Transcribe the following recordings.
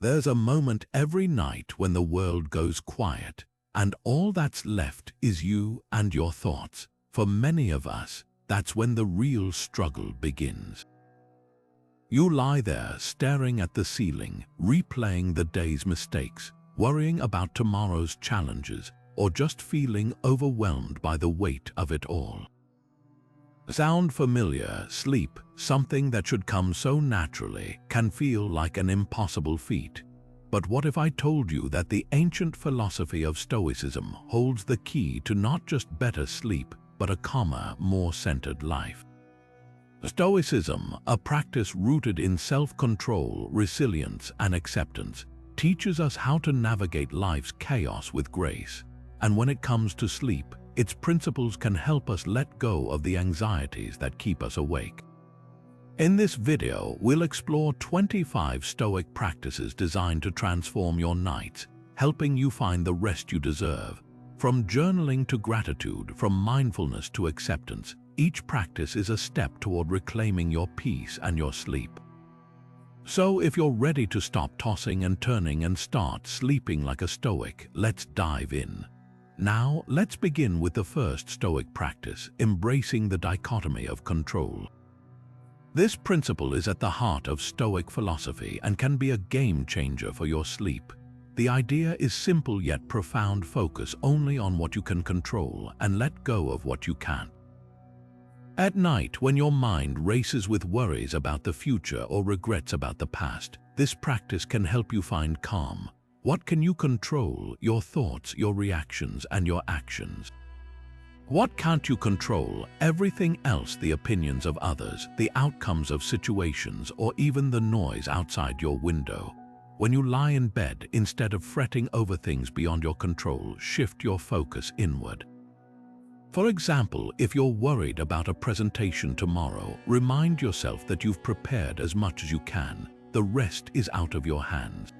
There's a moment every night when the world goes quiet, and all that's left is you and your thoughts. For many of us, that's when the real struggle begins. You lie there staring at the ceiling, replaying the day's mistakes, worrying about tomorrow's challenges, or just feeling overwhelmed by the weight of it all. Sound familiar? Sleep, something that should come so naturally, can feel like an impossible feat. But what if I told you that the ancient philosophy of Stoicism holds the key to not just better sleep, but a calmer, more centered life? Stoicism, a practice rooted in self-control, resilience, and acceptance, teaches us how to navigate life's chaos with grace. And when it comes to sleep, its principles can help us let go of the anxieties that keep us awake. In this video, we'll explore 25 Stoic practices designed to transform your nights, helping you find the rest you deserve. From journaling to gratitude, from mindfulness to acceptance, each practice is a step toward reclaiming your peace and your sleep. So if you're ready to stop tossing and turning and start sleeping like a Stoic, let's dive in. Now, let's begin with the first Stoic practice, embracing the dichotomy of control. This principle is at the heart of Stoic philosophy and can be a game changer for your sleep. The idea is simple yet profound: focus only on what you can control and let go of what you can't. At night, when your mind races with worries about the future or regrets about the past, this practice can help you find calm. What can you control? Your thoughts, your reactions, and your actions. What can't you control? Everything else: the opinions of others, the outcomes of situations, or even the noise outside your window. When you lie in bed, instead of fretting over things beyond your control, shift your focus inward. For example, if you're worried about a presentation tomorrow, remind yourself that you've prepared as much as you can. The rest is out of your hands.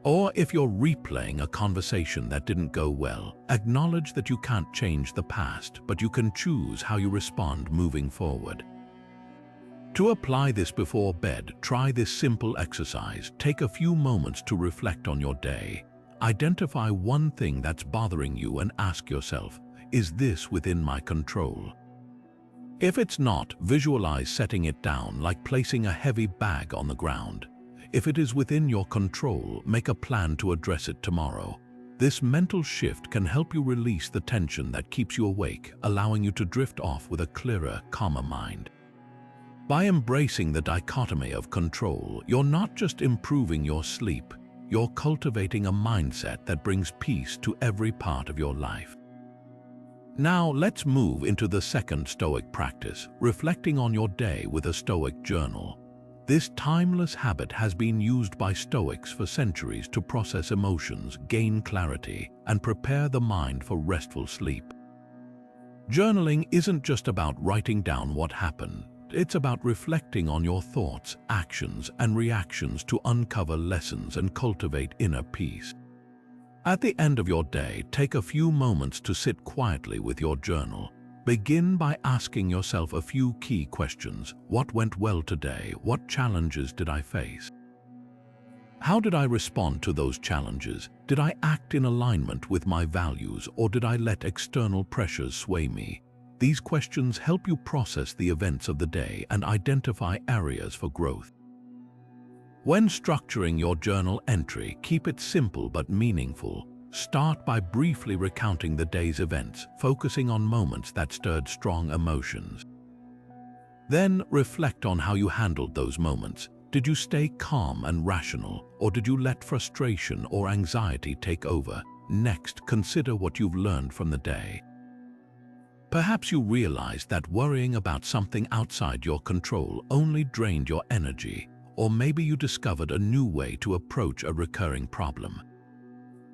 Or if you're replaying a conversation that didn't go well, acknowledge that you can't change the past, but you can choose how you respond moving forward. To apply this before bed, try this simple exercise. Take a few moments to reflect on your day. Identify one thing that's bothering you and ask yourself, is this within my control? If it's not, visualize setting it down, like placing a heavy bag on the ground. If it is within your control, make a plan to address it tomorrow. This mental shift can help you release the tension that keeps you awake, allowing you to drift off with a clearer, calmer mind. By embracing the dichotomy of control, you're not just improving your sleep, you're cultivating a mindset that brings peace to every part of your life. Now let's move into the second Stoic practice, reflecting on your day with a Stoic journal. This timeless habit has been used by Stoics for centuries to process emotions, gain clarity, and prepare the mind for restful sleep. Journaling isn't just about writing down what happened. It's about reflecting on your thoughts, actions, and reactions to uncover lessons and cultivate inner peace. At the end of your day, take a few moments to sit quietly with your journal. Begin by asking yourself a few key questions. What went well today? What challenges did I face? How did I respond to those challenges? Did I act in alignment with my values, or did I let external pressures sway me? These questions help you process the events of the day and identify areas for growth. When structuring your journal entry, keep it simple but meaningful. Start by briefly recounting the day's events, focusing on moments that stirred strong emotions. Then reflect on how you handled those moments. Did you stay calm and rational, or did you let frustration or anxiety take over? Next, consider what you've learned from the day. Perhaps you realized that worrying about something outside your control only drained your energy, or maybe you discovered a new way to approach a recurring problem.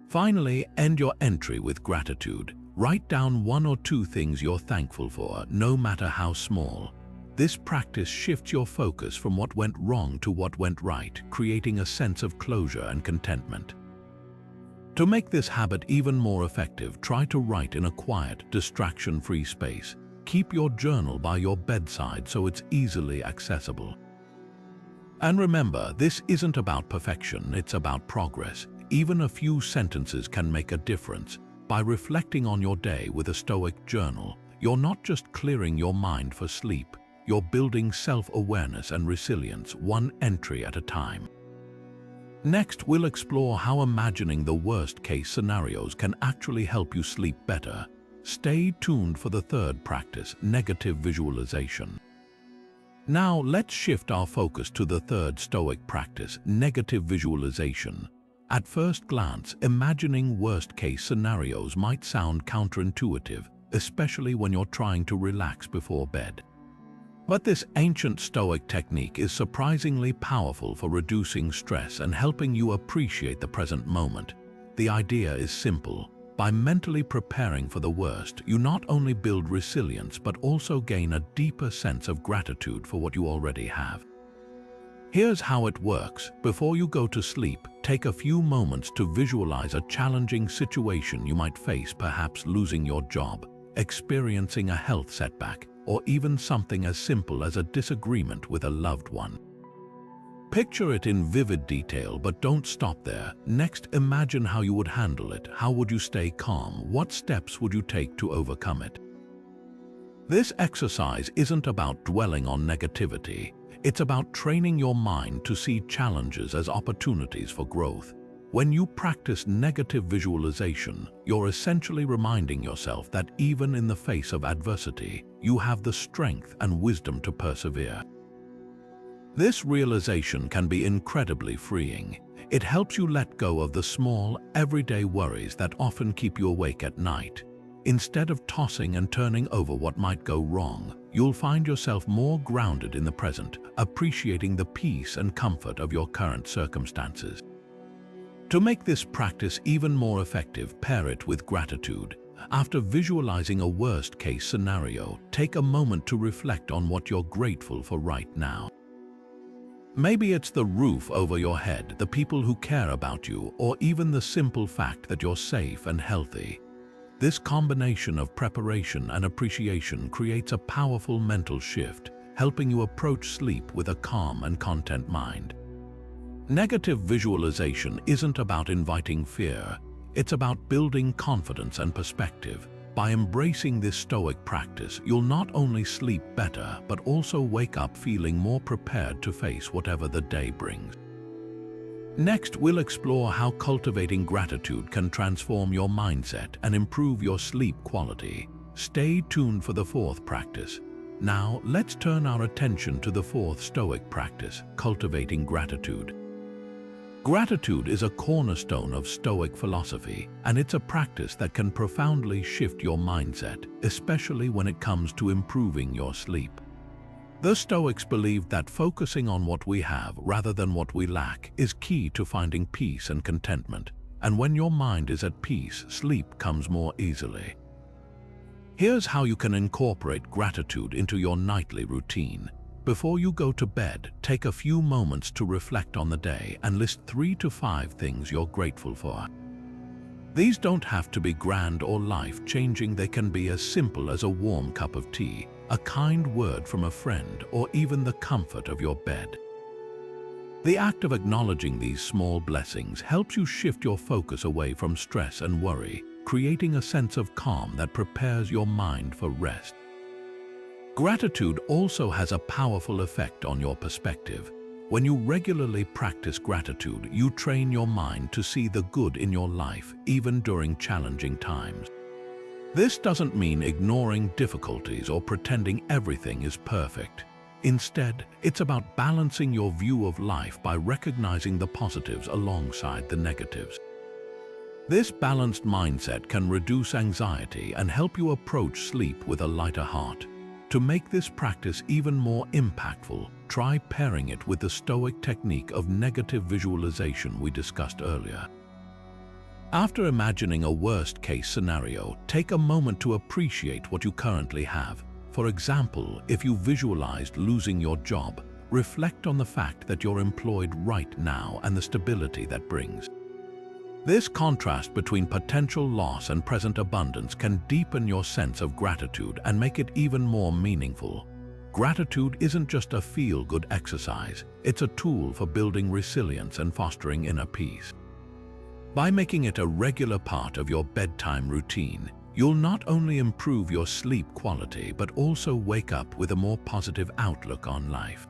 Finally, end your entry with gratitude. Write down one or two things you're thankful for, no matter how small. This practice shifts your focus from what went wrong to what went right, creating a sense of closure and contentment. To make this habit even more effective, try to write in a quiet, distraction-free space. Keep your journal by your bedside so it's easily accessible. And remember, this isn't about perfection, it's about progress. Even a few sentences can make a difference. By reflecting on your day with a Stoic journal, you're not just clearing your mind for sleep, you're building self-awareness and resilience one entry at a time. Next, we'll explore how imagining the worst-case scenarios can actually help you sleep better. Stay tuned for the third practice, negative visualization. Now, let's shift our focus to the third Stoic practice, negative visualization. At first glance, imagining worst-case scenarios might sound counterintuitive, especially when you're trying to relax before bed. But this ancient Stoic technique is surprisingly powerful for reducing stress and helping you appreciate the present moment. The idea is simple. By mentally preparing for the worst, you not only build resilience but also gain a deeper sense of gratitude for what you already have. Here's how it works. Before you go to sleep, take a few moments to visualize a challenging situation you might face, perhaps losing your job, experiencing a health setback, or even something as simple as a disagreement with a loved one. Picture it in vivid detail, but don't stop there. Next, imagine how you would handle it. How would you stay calm? What steps would you take to overcome it? This exercise isn't about dwelling on negativity. It's about training your mind to see challenges as opportunities for growth. When you practice negative visualization, you're essentially reminding yourself that even in the face of adversity, you have the strength and wisdom to persevere. This realization can be incredibly freeing. It helps you let go of the small, everyday worries that often keep you awake at night. Instead of tossing and turning over what might go wrong, you'll find yourself more grounded in the present, appreciating the peace and comfort of your current circumstances. To make this practice even more effective, pair it with gratitude. After visualizing a worst-case scenario, take a moment to reflect on what you're grateful for right now. Maybe it's the roof over your head, the people who care about you, or even the simple fact that you're safe and healthy. This combination of preparation and appreciation creates a powerful mental shift, helping you approach sleep with a calm and content mind. Negative visualization isn't about inviting fear, it's about building confidence and perspective. By embracing this Stoic practice, you'll not only sleep better, but also wake up feeling more prepared to face whatever the day brings. Next, we'll explore how cultivating gratitude can transform your mindset and improve your sleep quality. Stay tuned for the fourth practice. Now, let's turn our attention to the fourth Stoic practice, cultivating gratitude. Gratitude is a cornerstone of Stoic philosophy, and it's a practice that can profoundly shift your mindset, especially when it comes to improving your sleep. The Stoics believed that focusing on what we have rather than what we lack is key to finding peace and contentment, and when your mind is at peace, sleep comes more easily. Here's how you can incorporate gratitude into your nightly routine. Before you go to bed, take a few moments to reflect on the day and list 3 to 5 things you're grateful for. These don't have to be grand or life-changing. They can be as simple as a warm cup of tea, a kind word from a friend, or even the comfort of your bed. The act of acknowledging these small blessings helps you shift your focus away from stress and worry, creating a sense of calm that prepares your mind for rest. Gratitude also has a powerful effect on your perspective. When you regularly practice gratitude, you train your mind to see the good in your life, even during challenging times. This doesn't mean ignoring difficulties or pretending everything is perfect. Instead, it's about balancing your view of life by recognizing the positives alongside the negatives. This balanced mindset can reduce anxiety and help you approach sleep with a lighter heart. To make this practice even more impactful, try pairing it with the Stoic technique of negative visualization we discussed earlier. After imagining a worst-case scenario, take a moment to appreciate what you currently have. For example, if you visualized losing your job, reflect on the fact that you're employed right now and the stability that brings. This contrast between potential loss and present abundance can deepen your sense of gratitude and make it even more meaningful. Gratitude isn't just a feel-good exercise, it's a tool for building resilience and fostering inner peace. By making it a regular part of your bedtime routine, you'll not only improve your sleep quality but also wake up with a more positive outlook on life.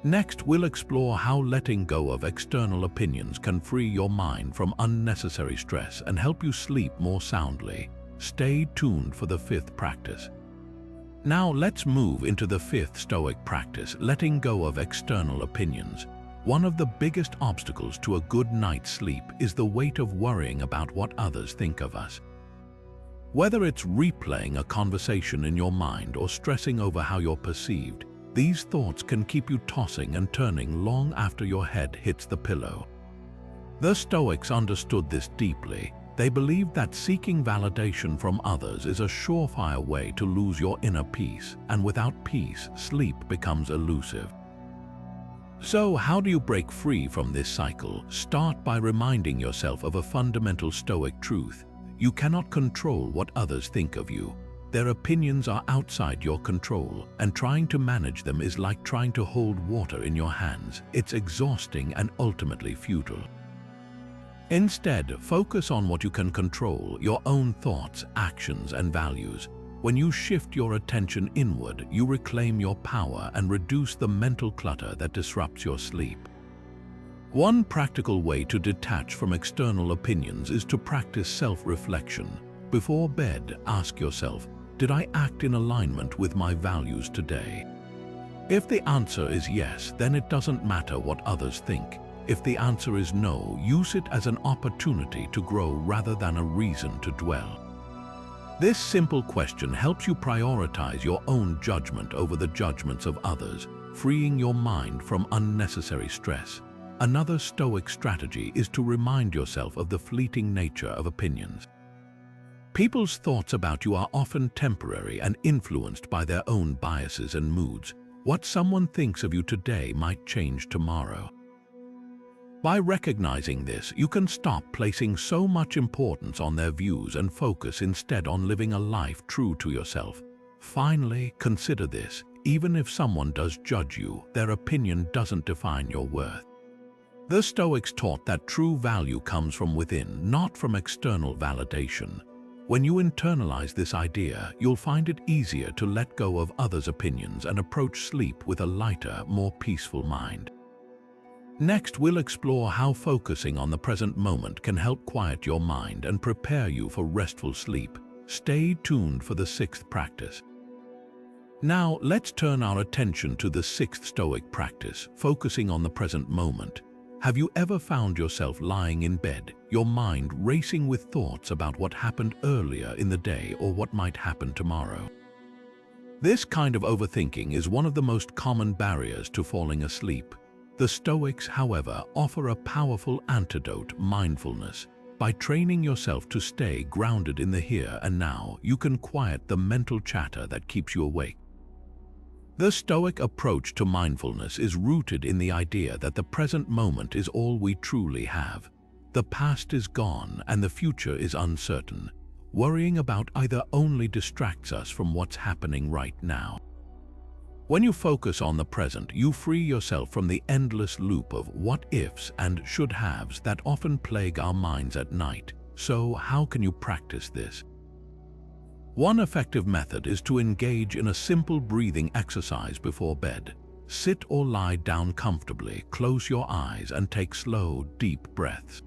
Next, we'll explore how letting go of external opinions can free your mind from unnecessary stress and help you sleep more soundly. Stay tuned for the fifth practice. Now let's move into the fifth Stoic practice, letting go of external opinions. One of the biggest obstacles to a good night's sleep is the weight of worrying about what others think of us. Whether it's replaying a conversation in your mind or stressing over how you're perceived, these thoughts can keep you tossing and turning long after your head hits the pillow. The Stoics understood this deeply. They believed that seeking validation from others is a surefire way to lose your inner peace, and without peace, sleep becomes elusive. So, how do you break free from this cycle? Start by reminding yourself of a fundamental Stoic truth. You cannot control what others think of you. Their opinions are outside your control, and trying to manage them is like trying to hold water in your hands. It's exhausting and ultimately futile. Instead, focus on what you can control, your own thoughts, actions, and values. When you shift your attention inward, you reclaim your power and reduce the mental clutter that disrupts your sleep. One practical way to detach from external opinions is to practice self-reflection. Before bed, ask yourself, did I act in alignment with my values today? If the answer is yes, then it doesn't matter what others think. If the answer is no, use it as an opportunity to grow rather than a reason to dwell. This simple question helps you prioritize your own judgment over the judgments of others, freeing your mind from unnecessary stress. Another Stoic strategy is to remind yourself of the fleeting nature of opinions. People's thoughts about you are often temporary and influenced by their own biases and moods. What someone thinks of you today might change tomorrow. By recognizing this, you can stop placing so much importance on their views and focus instead on living a life true to yourself. Finally, consider this: even if someone does judge you, their opinion doesn't define your worth. The Stoics taught that true value comes from within, not from external validation. When you internalize this idea, you'll find it easier to let go of others' opinions and approach sleep with a lighter, more peaceful mind. Next, we'll explore how focusing on the present moment can help quiet your mind and prepare you for restful sleep. Stay tuned for the sixth practice. Now, let's turn our attention to the sixth Stoic practice, focusing on the present moment. Have you ever found yourself lying in bed, your mind racing with thoughts about what happened earlier in the day or what might happen tomorrow? This kind of overthinking is one of the most common barriers to falling asleep. The Stoics, however, offer a powerful antidote: mindfulness. By training yourself to stay grounded in the here and now, you can quiet the mental chatter that keeps you awake. The Stoic approach to mindfulness is rooted in the idea that the present moment is all we truly have. The past is gone and the future is uncertain. Worrying about either only distracts us from what's happening right now. When you focus on the present, you free yourself from the endless loop of what-ifs and should-haves that often plague our minds at night. So, how can you practice this? One effective method is to engage in a simple breathing exercise before bed. Sit or lie down comfortably, close your eyes, and take slow, deep breaths.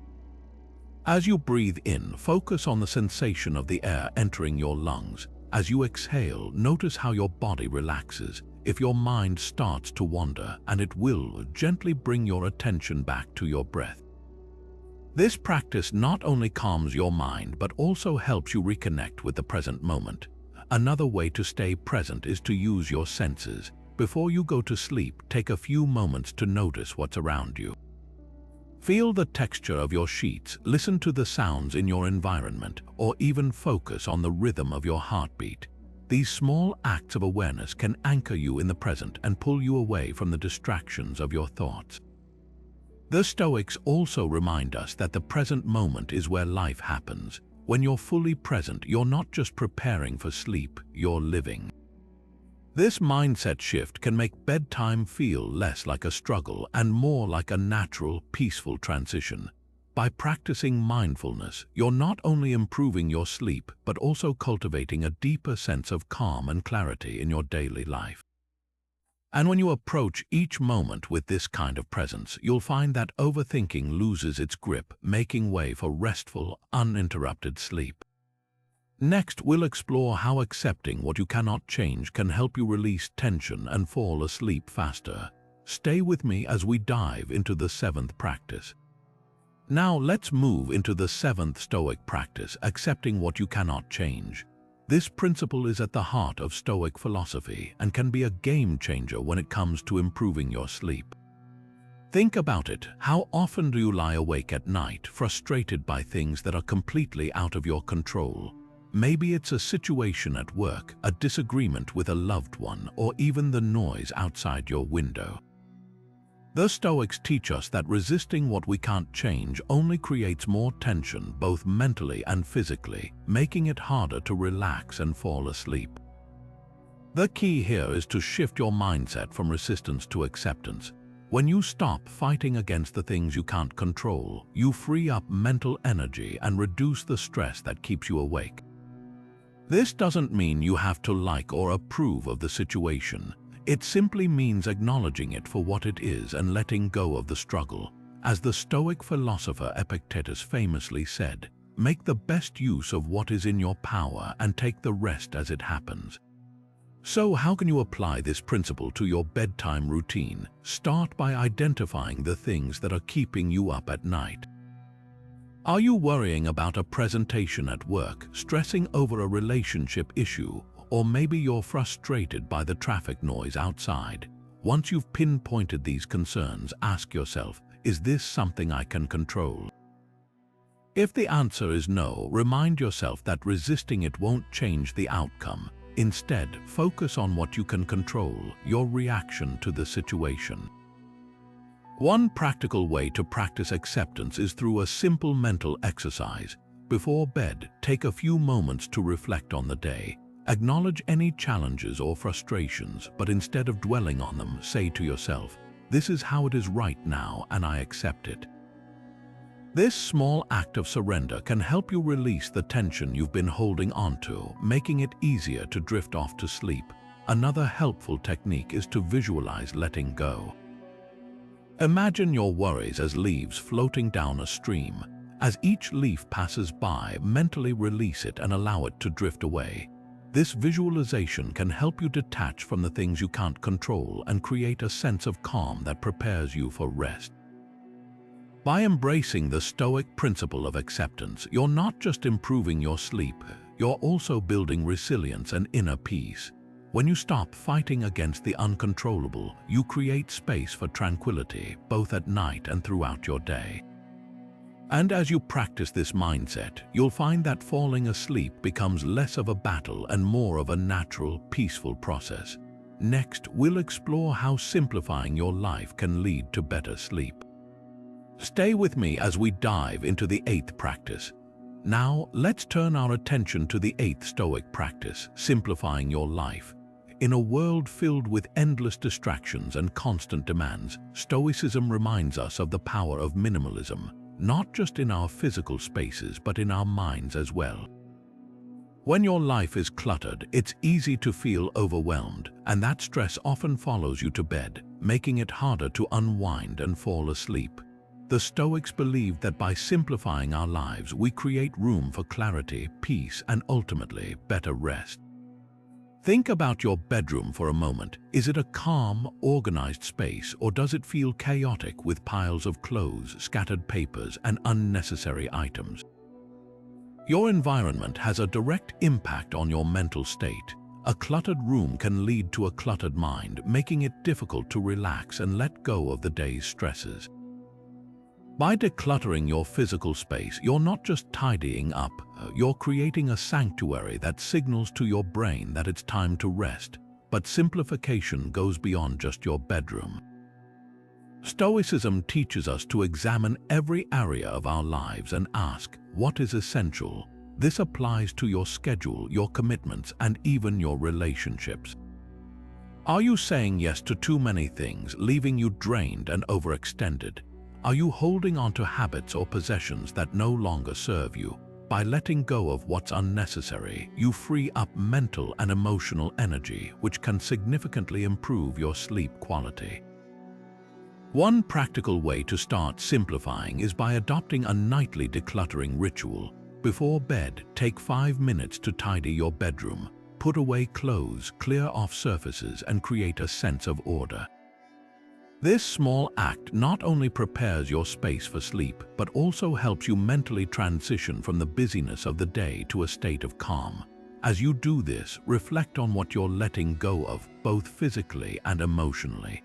As you breathe in, focus on the sensation of the air entering your lungs. As you exhale, notice how your body relaxes. If your mind starts to wander, and it will, gently bring your attention back to your breath. This practice not only calms your mind, but also helps you reconnect with the present moment. Another way to stay present is to use your senses. Before you go to sleep, take a few moments to notice what's around you. Feel the texture of your sheets, listen to the sounds in your environment, or even focus on the rhythm of your heartbeat. These small acts of awareness can anchor you in the present and pull you away from the distractions of your thoughts. The Stoics also remind us that the present moment is where life happens. When you're fully present, you're not just preparing for sleep, you're living. This mindset shift can make bedtime feel less like a struggle and more like a natural, peaceful transition. By practicing mindfulness, you're not only improving your sleep, but also cultivating a deeper sense of calm and clarity in your daily life. And when you approach each moment with this kind of presence, you'll find that overthinking loses its grip, making way for restful, uninterrupted sleep. Next, we'll explore how accepting what you cannot change can help you release tension and fall asleep faster. Stay with me as we dive into the seventh practice. Now let's move into the seventh Stoic practice, accepting what you cannot change. This principle is at the heart of Stoic philosophy and can be a game changer when it comes to improving your sleep. Think about it. How often do you lie awake at night, frustrated by things that are completely out of your control? Maybe it's a situation at work, a disagreement with a loved one, or even the noise outside your window. The Stoics teach us that resisting what we can't change only creates more tension, both mentally and physically, making it harder to relax and fall asleep. The key here is to shift your mindset from resistance to acceptance. When you stop fighting against the things you can't control, you free up mental energy and reduce the stress that keeps you awake. This doesn't mean you have to like or approve of the situation. It simply means acknowledging it for what it is and letting go of the struggle. As the Stoic philosopher Epictetus famously said, "Make the best use of what is in your power and take the rest as it happens." So how can you apply this principle to your bedtime routine? Start by identifying the things that are keeping you up at night. Are you worrying about a presentation at work, stressing over a relationship issue, or maybe you're frustrated by the traffic noise outside? Once you've pinpointed these concerns, ask yourself, is this something I can control? If the answer is no, remind yourself that resisting it won't change the outcome. Instead, focus on what you can control, your reaction to the situation. One practical way to practice acceptance is through a simple mental exercise. Before bed, take a few moments to reflect on the day. Acknowledge any challenges or frustrations, but instead of dwelling on them, say to yourself, "This is how it is right now, and I accept it." This small act of surrender can help you release the tension you've been holding onto, making it easier to drift off to sleep. Another helpful technique is to visualize letting go. Imagine your worries as leaves floating down a stream. As each leaf passes by, mentally release it and allow it to drift away. This visualization can help you detach from the things you can't control and create a sense of calm that prepares you for rest. By embracing the Stoic principle of acceptance, you're not just improving your sleep, you're also building resilience and inner peace. When you stop fighting against the uncontrollable, you create space for tranquility, both at night and throughout your day. And as you practice this mindset, you'll find that falling asleep becomes less of a battle and more of a natural, peaceful process. Next, we'll explore how simplifying your life can lead to better sleep. Stay with me as we dive into the eighth practice. Now, let's turn our attention to the eighth Stoic practice, simplifying your life. In a world filled with endless distractions and constant demands, Stoicism reminds us of the power of minimalism, not just in our physical spaces, but in our minds as well. When your life is cluttered, it's easy to feel overwhelmed, and that stress often follows you to bed, making it harder to unwind and fall asleep. The Stoics believed that by simplifying our lives, we create room for clarity, peace, and ultimately, better rest. Think about your bedroom for a moment. Is it a calm, organized space, or does it feel chaotic with piles of clothes, scattered papers, and unnecessary items? Your environment has a direct impact on your mental state. A cluttered room can lead to a cluttered mind, making it difficult to relax and let go of the day's stresses. By decluttering your physical space, you're not just tidying up, you're creating a sanctuary that signals to your brain that it's time to rest. But simplification goes beyond just your bedroom. Stoicism teaches us to examine every area of our lives and ask, what is essential? This applies to your schedule, your commitments, and even your relationships. Are you saying yes to too many things, leaving you drained and overextended? Are you holding on to habits or possessions that no longer serve you? By letting go of what's unnecessary, you free up mental and emotional energy, which can significantly improve your sleep quality. One practical way to start simplifying is by adopting a nightly decluttering ritual. Before bed, take 5 minutes to tidy your bedroom. Put away clothes, clear off surfaces, and create a sense of order. This small act not only prepares your space for sleep, but also helps you mentally transition from the busyness of the day to a state of calm. As you do this, reflect on what you're letting go of, both physically and emotionally.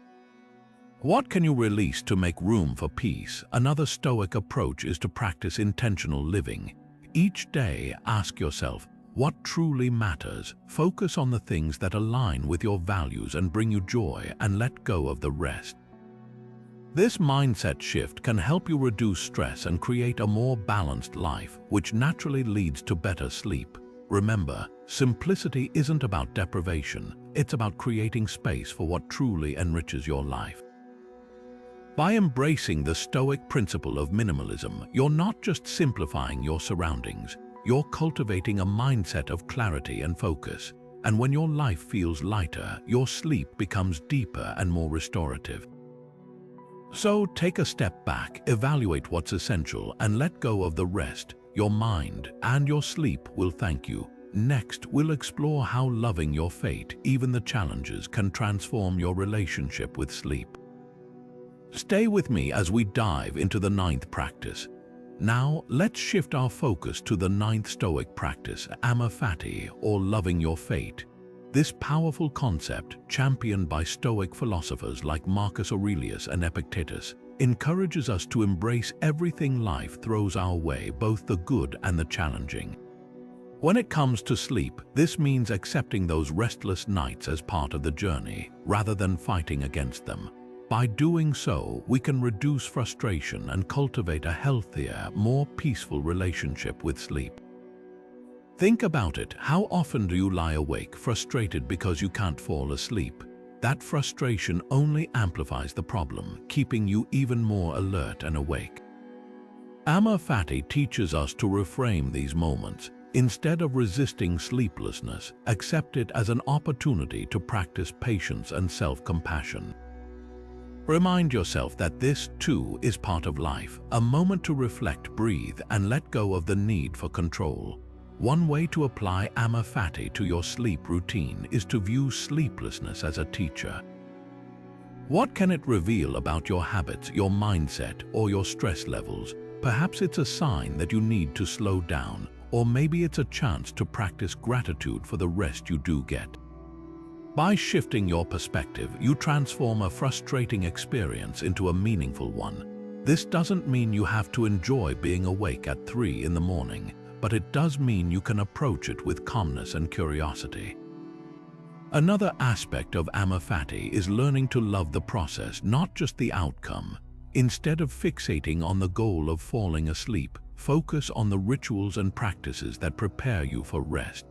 What can you release to make room for peace? Another Stoic approach is to practice intentional living. Each day, ask yourself, what truly matters? Focus on the things that align with your values and bring you joy, and let go of the rest. This mindset shift can help you reduce stress and create a more balanced life, which naturally leads to better sleep. Remember, simplicity isn't about deprivation, it's about creating space for what truly enriches your life. By embracing the Stoic principle of minimalism, you're not just simplifying your surroundings, you're cultivating a mindset of clarity and focus. And when your life feels lighter, your sleep becomes deeper and more restorative. So take a step back, evaluate what's essential, and let go of the rest. Your mind and your sleep will thank you. Next, we'll explore how loving your fate, even the challenges, can transform your relationship with sleep. Stay with me as we dive into the 9th practice. Now, let's shift our focus to the 9th Stoic practice, amor fati, or loving your fate. This powerful concept, championed by Stoic philosophers like Marcus Aurelius and Epictetus, encourages us to embrace everything life throws our way, both the good and the challenging. When it comes to sleep, this means accepting those restless nights as part of the journey, rather than fighting against them. By doing so, we can reduce frustration and cultivate a healthier, more peaceful relationship with sleep. Think about it. How often do you lie awake, frustrated because you can't fall asleep? That frustration only amplifies the problem, keeping you even more alert and awake. Amor fati teaches us to reframe these moments. Instead of resisting sleeplessness, accept it as an opportunity to practice patience and self-compassion. Remind yourself that this, too, is part of life, a moment to reflect, breathe, and let go of the need for control. One way to apply amor fati to your sleep routine is to view sleeplessness as a teacher. What can it reveal about your habits, your mindset, or your stress levels? Perhaps it's a sign that you need to slow down, or maybe it's a chance to practice gratitude for the rest you do get. By shifting your perspective, you transform a frustrating experience into a meaningful one. This doesn't mean you have to enjoy being awake at 3 in the morning, but it does mean you can approach it with calmness and curiosity. Another aspect of amor fati is learning to love the process, not just the outcome. Instead of fixating on the goal of falling asleep, focus on the rituals and practices that prepare you for rest.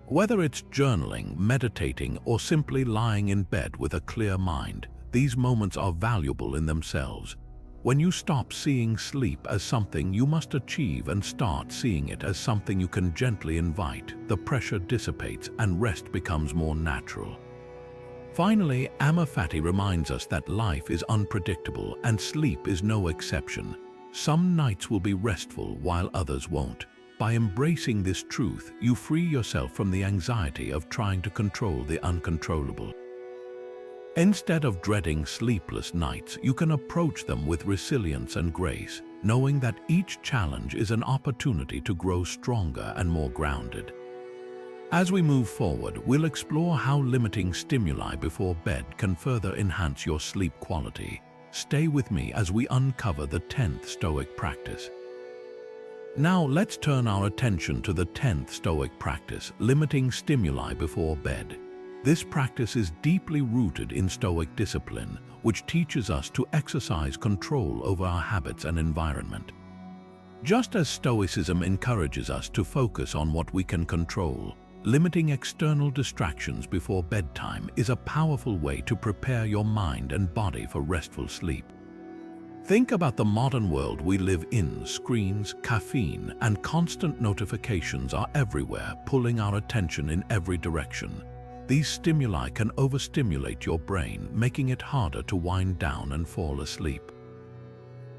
Whether it's journaling, meditating, or simply lying in bed with a clear mind, these moments are valuable in themselves. When you stop seeing sleep as something you must achieve and start seeing it as something you can gently invite, the pressure dissipates and rest becomes more natural. Finally, amor fati reminds us that life is unpredictable and sleep is no exception. Some nights will be restful while others won't. By embracing this truth, you free yourself from the anxiety of trying to control the uncontrollable. Instead of dreading sleepless nights, you can approach them with resilience and grace, knowing that each challenge is an opportunity to grow stronger and more grounded. As we move forward, we'll explore how limiting stimuli before bed can further enhance your sleep quality. Stay with me as we uncover the 10th Stoic practice. Now let's turn our attention to the 10th Stoic practice, limiting stimuli before bed. This practice is deeply rooted in Stoic discipline, which teaches us to exercise control over our habits and environment. Just as Stoicism encourages us to focus on what we can control, limiting external distractions before bedtime is a powerful way to prepare your mind and body for restful sleep. Think about the modern world we live in. Screens, caffeine, and constant notifications are everywhere, pulling our attention in every direction. These stimuli can overstimulate your brain, making it harder to wind down and fall asleep.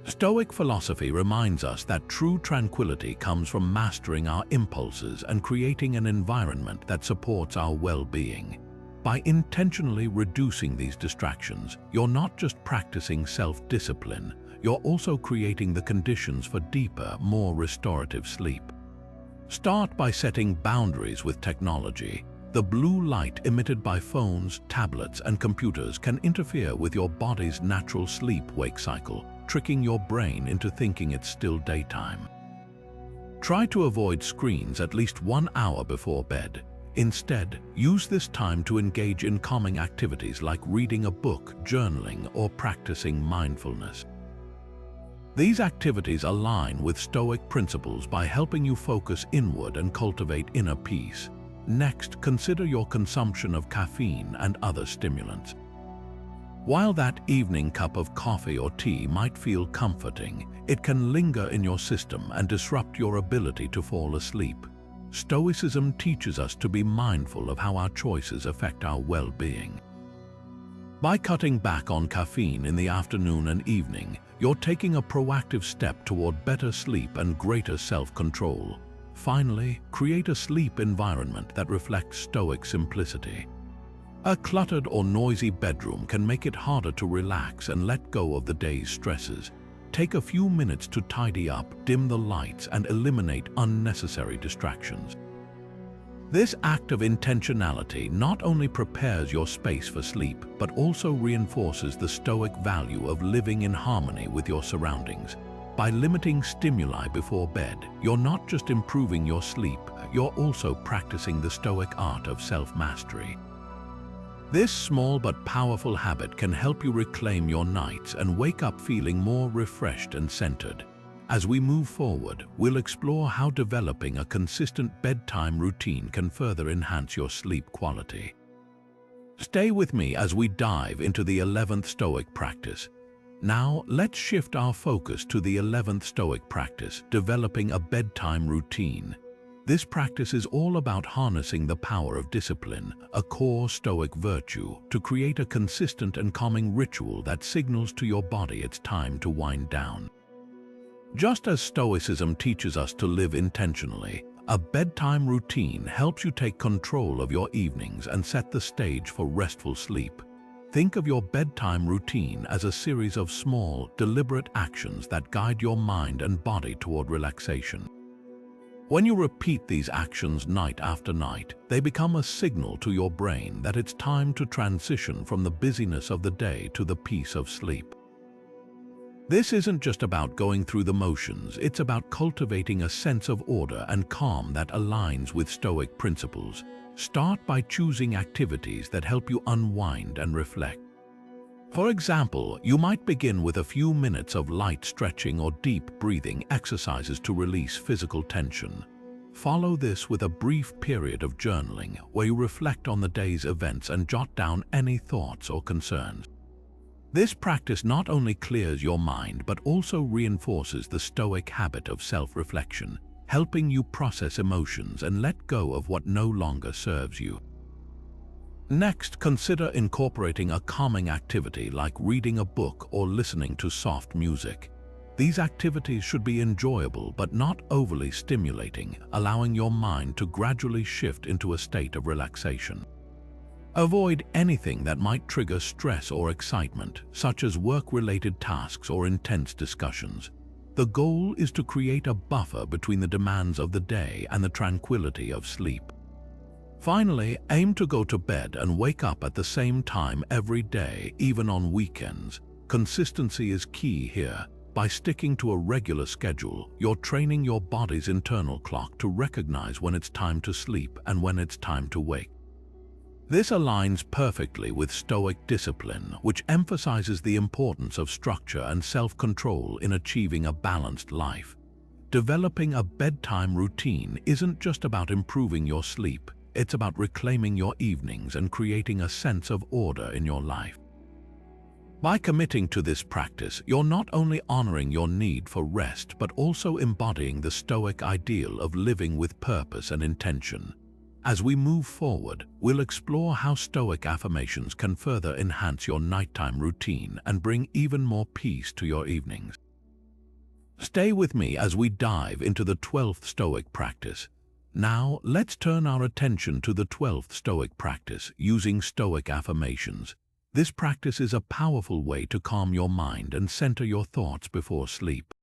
Stoic philosophy reminds us that true tranquility comes from mastering our impulses and creating an environment that supports our well-being. By intentionally reducing these distractions, you're not just practicing self-discipline, you're also creating the conditions for deeper, more restorative sleep. Start by setting boundaries with technology. The blue light emitted by phones, tablets, and computers can interfere with your body's natural sleep-wake cycle, tricking your brain into thinking it's still daytime. Try to avoid screens at least 1 hour before bed. Instead, use this time to engage in calming activities like reading a book, journaling, or practicing mindfulness. These activities align with Stoic principles by helping you focus inward and cultivate inner peace. Next, consider your consumption of caffeine and other stimulants. While that evening cup of coffee or tea might feel comforting, it can linger in your system and disrupt your ability to fall asleep. Stoicism teaches us to be mindful of how our choices affect our well-being. By cutting back on caffeine in the afternoon and evening, you're taking a proactive step toward better sleep and greater self-control. Finally, create a sleep environment that reflects Stoic simplicity. A cluttered or noisy bedroom can make it harder to relax and let go of the day's stresses. Take a few minutes to tidy up, dim the lights, and eliminate unnecessary distractions. This act of intentionality not only prepares your space for sleep, but also reinforces the Stoic value of living in harmony with your surroundings. By limiting stimuli before bed, you're not just improving your sleep, you're also practicing the Stoic art of self-mastery. This small but powerful habit can help you reclaim your nights and wake up feeling more refreshed and centered. As we move forward, we'll explore how developing a consistent bedtime routine can further enhance your sleep quality. Stay with me as we dive into the 11th Stoic practice. Now, let's shift our focus to the 11th Stoic practice, developing a bedtime routine. This practice is all about harnessing the power of discipline, a core Stoic virtue, to create a consistent and calming ritual that signals to your body it's time to wind down. Just as Stoicism teaches us to live intentionally, a bedtime routine helps you take control of your evenings and set the stage for restful sleep. Think of your bedtime routine as a series of small, deliberate actions that guide your mind and body toward relaxation. When you repeat these actions night after night, they become a signal to your brain that it's time to transition from the busyness of the day to the peace of sleep. This isn't just about going through the motions, it's about cultivating a sense of order and calm that aligns with Stoic principles. Start by choosing activities that help you unwind and reflect. For example, you might begin with a few minutes of light stretching or deep breathing exercises to release physical tension. Follow this with a brief period of journaling where you reflect on the day's events and jot down any thoughts or concerns. This practice not only clears your mind but also reinforces the Stoic habit of self-reflection, helping you process emotions and let go of what no longer serves you. Next, consider incorporating a calming activity like reading a book or listening to soft music. These activities should be enjoyable but not overly stimulating, allowing your mind to gradually shift into a state of relaxation. Avoid anything that might trigger stress or excitement, such as work-related tasks or intense discussions. The goal is to create a buffer between the demands of the day and the tranquility of sleep. Finally, aim to go to bed and wake up at the same time every day, even on weekends. Consistency is key here. By sticking to a regular schedule, you're training your body's internal clock to recognize when it's time to sleep and when it's time to wake. This aligns perfectly with Stoic discipline, which emphasizes the importance of structure and self-control in achieving a balanced life. Developing a bedtime routine isn't just about improving your sleep, it's about reclaiming your evenings and creating a sense of order in your life. By committing to this practice, you're not only honoring your need for rest, but also embodying the Stoic ideal of living with purpose and intention. As we move forward, we'll explore how Stoic affirmations can further enhance your nighttime routine and bring even more peace to your evenings. Stay with me as we dive into the 12th Stoic practice. Now, let's turn our attention to the 12th Stoic practice, using Stoic affirmations. This practice is a powerful way to calm your mind and center your thoughts before sleep.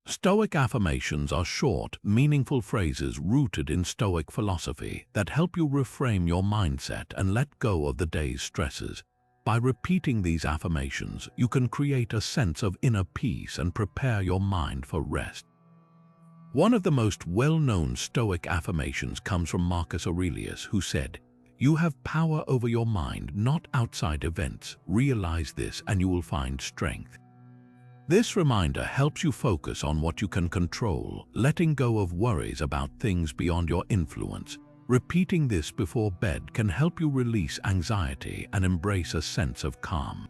Stoic affirmations are short, meaningful phrases rooted in Stoic philosophy that help you reframe your mindset and let go of the day's stresses. By repeating these affirmations, you can create a sense of inner peace and prepare your mind for rest. One of the most well-known Stoic affirmations comes from Marcus Aurelius, who said, "You have power over your mind, not outside events. Realize this and you will find strength." This reminder helps you focus on what you can control, letting go of worries about things beyond your influence. Repeating this before bed can help you release anxiety and embrace a sense of calm.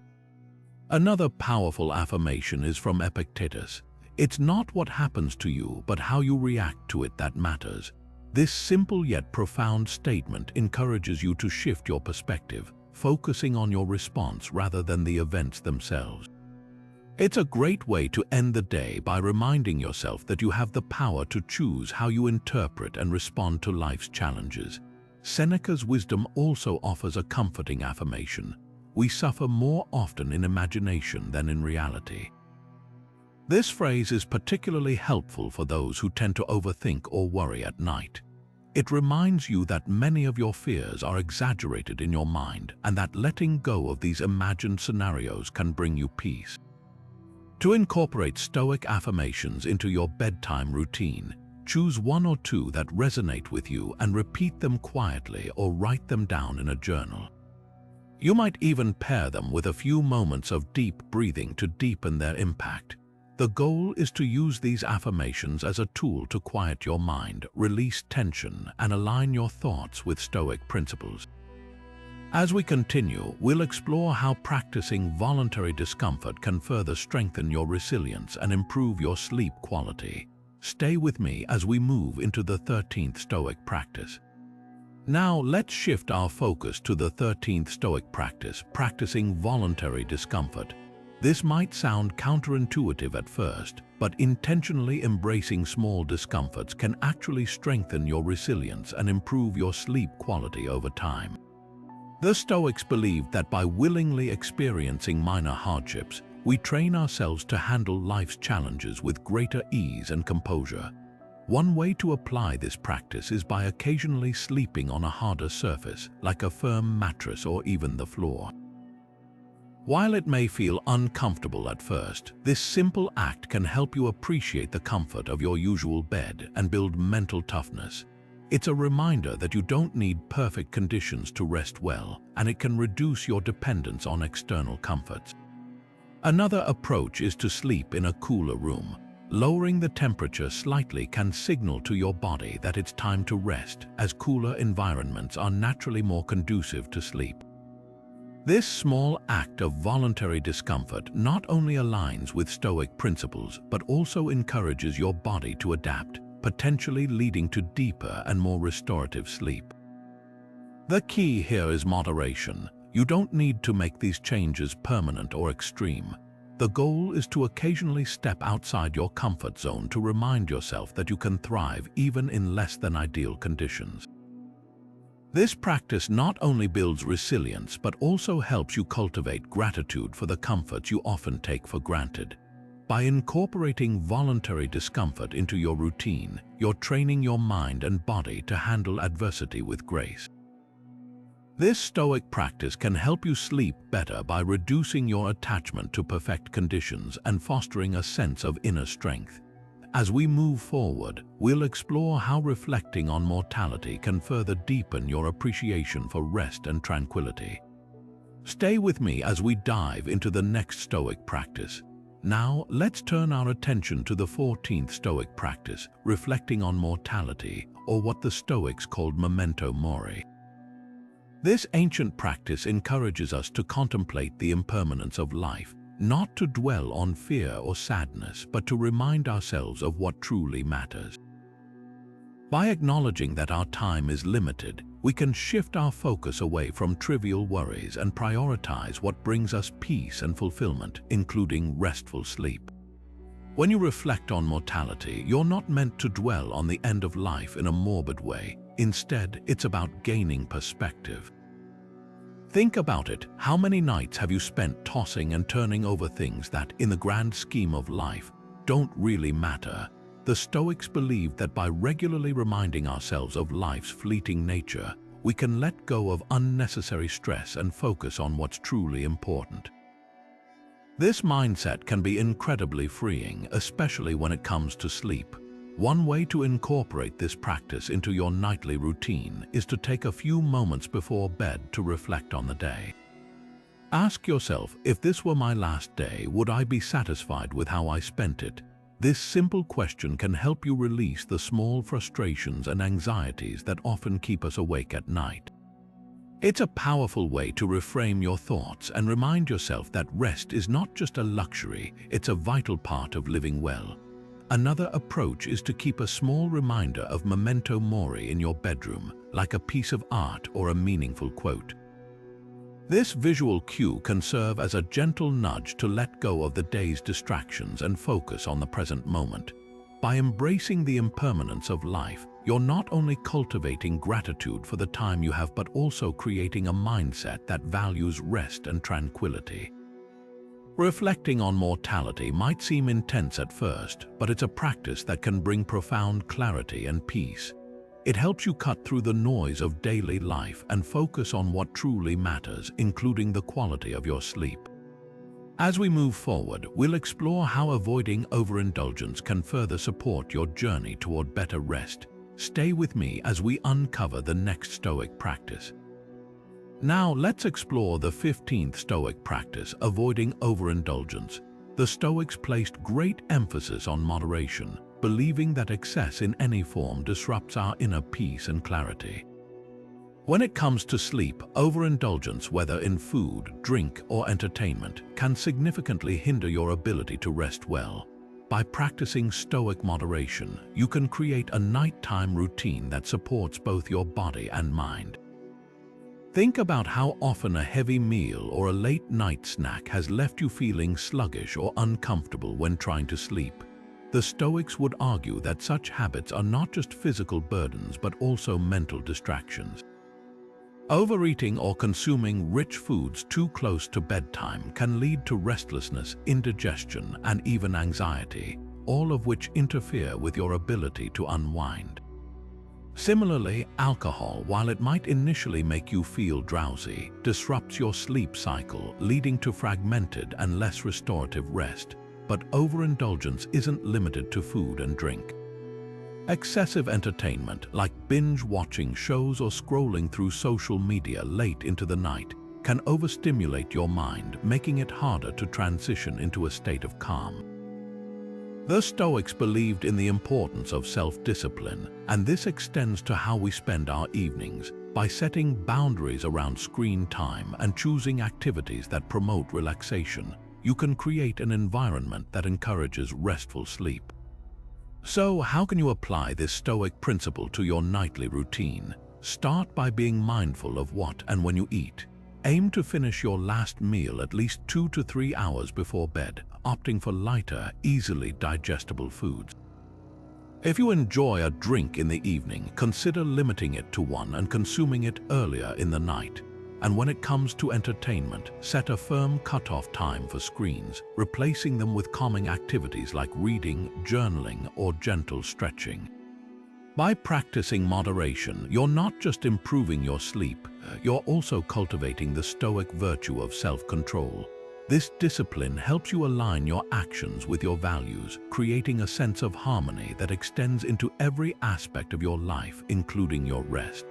Another powerful affirmation is from Epictetus. "It's not what happens to you, but how you react to it that matters." This simple yet profound statement encourages you to shift your perspective, focusing on your response rather than the events themselves. It's a great way to end the day by reminding yourself that you have the power to choose how you interpret and respond to life's challenges. Seneca's wisdom also offers a comforting affirmation. "We suffer more often in imagination than in reality." This phrase is particularly helpful for those who tend to overthink or worry at night. It reminds you that many of your fears are exaggerated in your mind and that letting go of these imagined scenarios can bring you peace. To incorporate Stoic affirmations into your bedtime routine, choose one or two that resonate with you and repeat them quietly or write them down in a journal. You might even pair them with a few moments of deep breathing to deepen their impact. The goal is to use these affirmations as a tool to quiet your mind, release tension, and align your thoughts with Stoic principles. As we continue, we'll explore how practicing voluntary discomfort can further strengthen your resilience and improve your sleep quality. Stay with me as we move into the 13th Stoic practice. Now, let's shift our focus to the 13th Stoic practice, practicing voluntary discomfort. This might sound counterintuitive at first, but intentionally embracing small discomforts can actually strengthen your resilience and improve your sleep quality over time. The Stoics believed that by willingly experiencing minor hardships, we train ourselves to handle life's challenges with greater ease and composure. One way to apply this practice is by occasionally sleeping on a harder surface, like a firm mattress or even the floor. While it may feel uncomfortable at first, this simple act can help you appreciate the comfort of your usual bed and build mental toughness. It's a reminder that you don't need perfect conditions to rest well, and it can reduce your dependence on external comforts. Another approach is to sleep in a cooler room. Lowering the temperature slightly can signal to your body that it's time to rest, as cooler environments are naturally more conducive to sleep. This small act of voluntary discomfort not only aligns with Stoic principles, but also encourages your body to adapt, potentially leading to deeper and more restorative sleep. The key here is moderation. You don't need to make these changes permanent or extreme. The goal is to occasionally step outside your comfort zone to remind yourself that you can thrive even in less than ideal conditions. This practice not only builds resilience, but also helps you cultivate gratitude for the comforts you often take for granted. By incorporating voluntary discomfort into your routine, you're training your mind and body to handle adversity with grace. This Stoic practice can help you sleep better by reducing your attachment to perfect conditions and fostering a sense of inner strength. As we move forward, we'll explore how reflecting on mortality can further deepen your appreciation for rest and tranquility. Stay with me as we dive into the next Stoic practice. Now, let's turn our attention to the 14th Stoic practice, reflecting on mortality, or what the Stoics called memento mori. This ancient practice encourages us to contemplate the impermanence of life, not to dwell on fear or sadness, but to remind ourselves of what truly matters. By acknowledging that our time is limited, we can shift our focus away from trivial worries and prioritize what brings us peace and fulfillment, including restful sleep. When you reflect on mortality, you're not meant to dwell on the end of life in a morbid way. Instead, it's about gaining perspective. Think about it. How many nights have you spent tossing and turning over things that, in the grand scheme of life, don't really matter? The Stoics believed that by regularly reminding ourselves of life's fleeting nature, we can let go of unnecessary stress and focus on what's truly important. This mindset can be incredibly freeing, especially when it comes to sleep. One way to incorporate this practice into your nightly routine is to take a few moments before bed to reflect on the day. Ask yourself, if this were my last day, would I be satisfied with how I spent it? This simple question can help you release the small frustrations and anxieties that often keep us awake at night. It's a powerful way to reframe your thoughts and remind yourself that rest is not just a luxury, it's a vital part of living well. Another approach is to keep a small reminder of memento mori in your bedroom, like a piece of art or a meaningful quote. This visual cue can serve as a gentle nudge to let go of the day's distractions and focus on the present moment. By embracing the impermanence of life, you're not only cultivating gratitude for the time you have, but also creating a mindset that values rest and tranquility. Reflecting on mortality might seem intense at first, but it's a practice that can bring profound clarity and peace. It helps you cut through the noise of daily life and focus on what truly matters, including the quality of your sleep. As we move forward, we'll explore how avoiding overindulgence can further support your journey toward better rest. Stay with me as we uncover the next Stoic practice. Now, let's explore the 15th Stoic practice, avoiding overindulgence. The Stoics placed great emphasis on moderation, believing that excess in any form disrupts our inner peace and clarity. When it comes to sleep, overindulgence, whether in food, drink, or entertainment, can significantly hinder your ability to rest well. By practicing Stoic moderation, you can create a nighttime routine that supports both your body and mind. Think about how often a heavy meal or a late-night snack has left you feeling sluggish or uncomfortable when trying to sleep. The Stoics would argue that such habits are not just physical burdens but also mental distractions. Overeating or consuming rich foods too close to bedtime can lead to restlessness, indigestion, and even anxiety, all of which interfere with your ability to unwind. Similarly, alcohol, while it might initially make you feel drowsy, disrupts your sleep cycle, leading to fragmented and less restorative rest. But overindulgence isn't limited to food and drink. Excessive entertainment, like binge-watching shows or scrolling through social media late into the night, can overstimulate your mind, making it harder to transition into a state of calm. The Stoics believed in the importance of self-discipline, and this extends to how we spend our evenings. By setting boundaries around screen time and choosing activities that promote relaxation, you can create an environment that encourages restful sleep. So, how can you apply this Stoic principle to your nightly routine? Start by being mindful of what and when you eat. Aim to finish your last meal at least 2 to 3 hours before bed, opting for lighter, easily digestible foods. If you enjoy a drink in the evening, consider limiting it to one and consuming it earlier in the night. And when it comes to entertainment, set a firm cutoff time for screens, replacing them with calming activities like reading, journaling, or gentle stretching. By practicing moderation, you're not just improving your sleep, you're also cultivating the Stoic virtue of self-control. This discipline helps you align your actions with your values, creating a sense of harmony that extends into every aspect of your life, including your rest.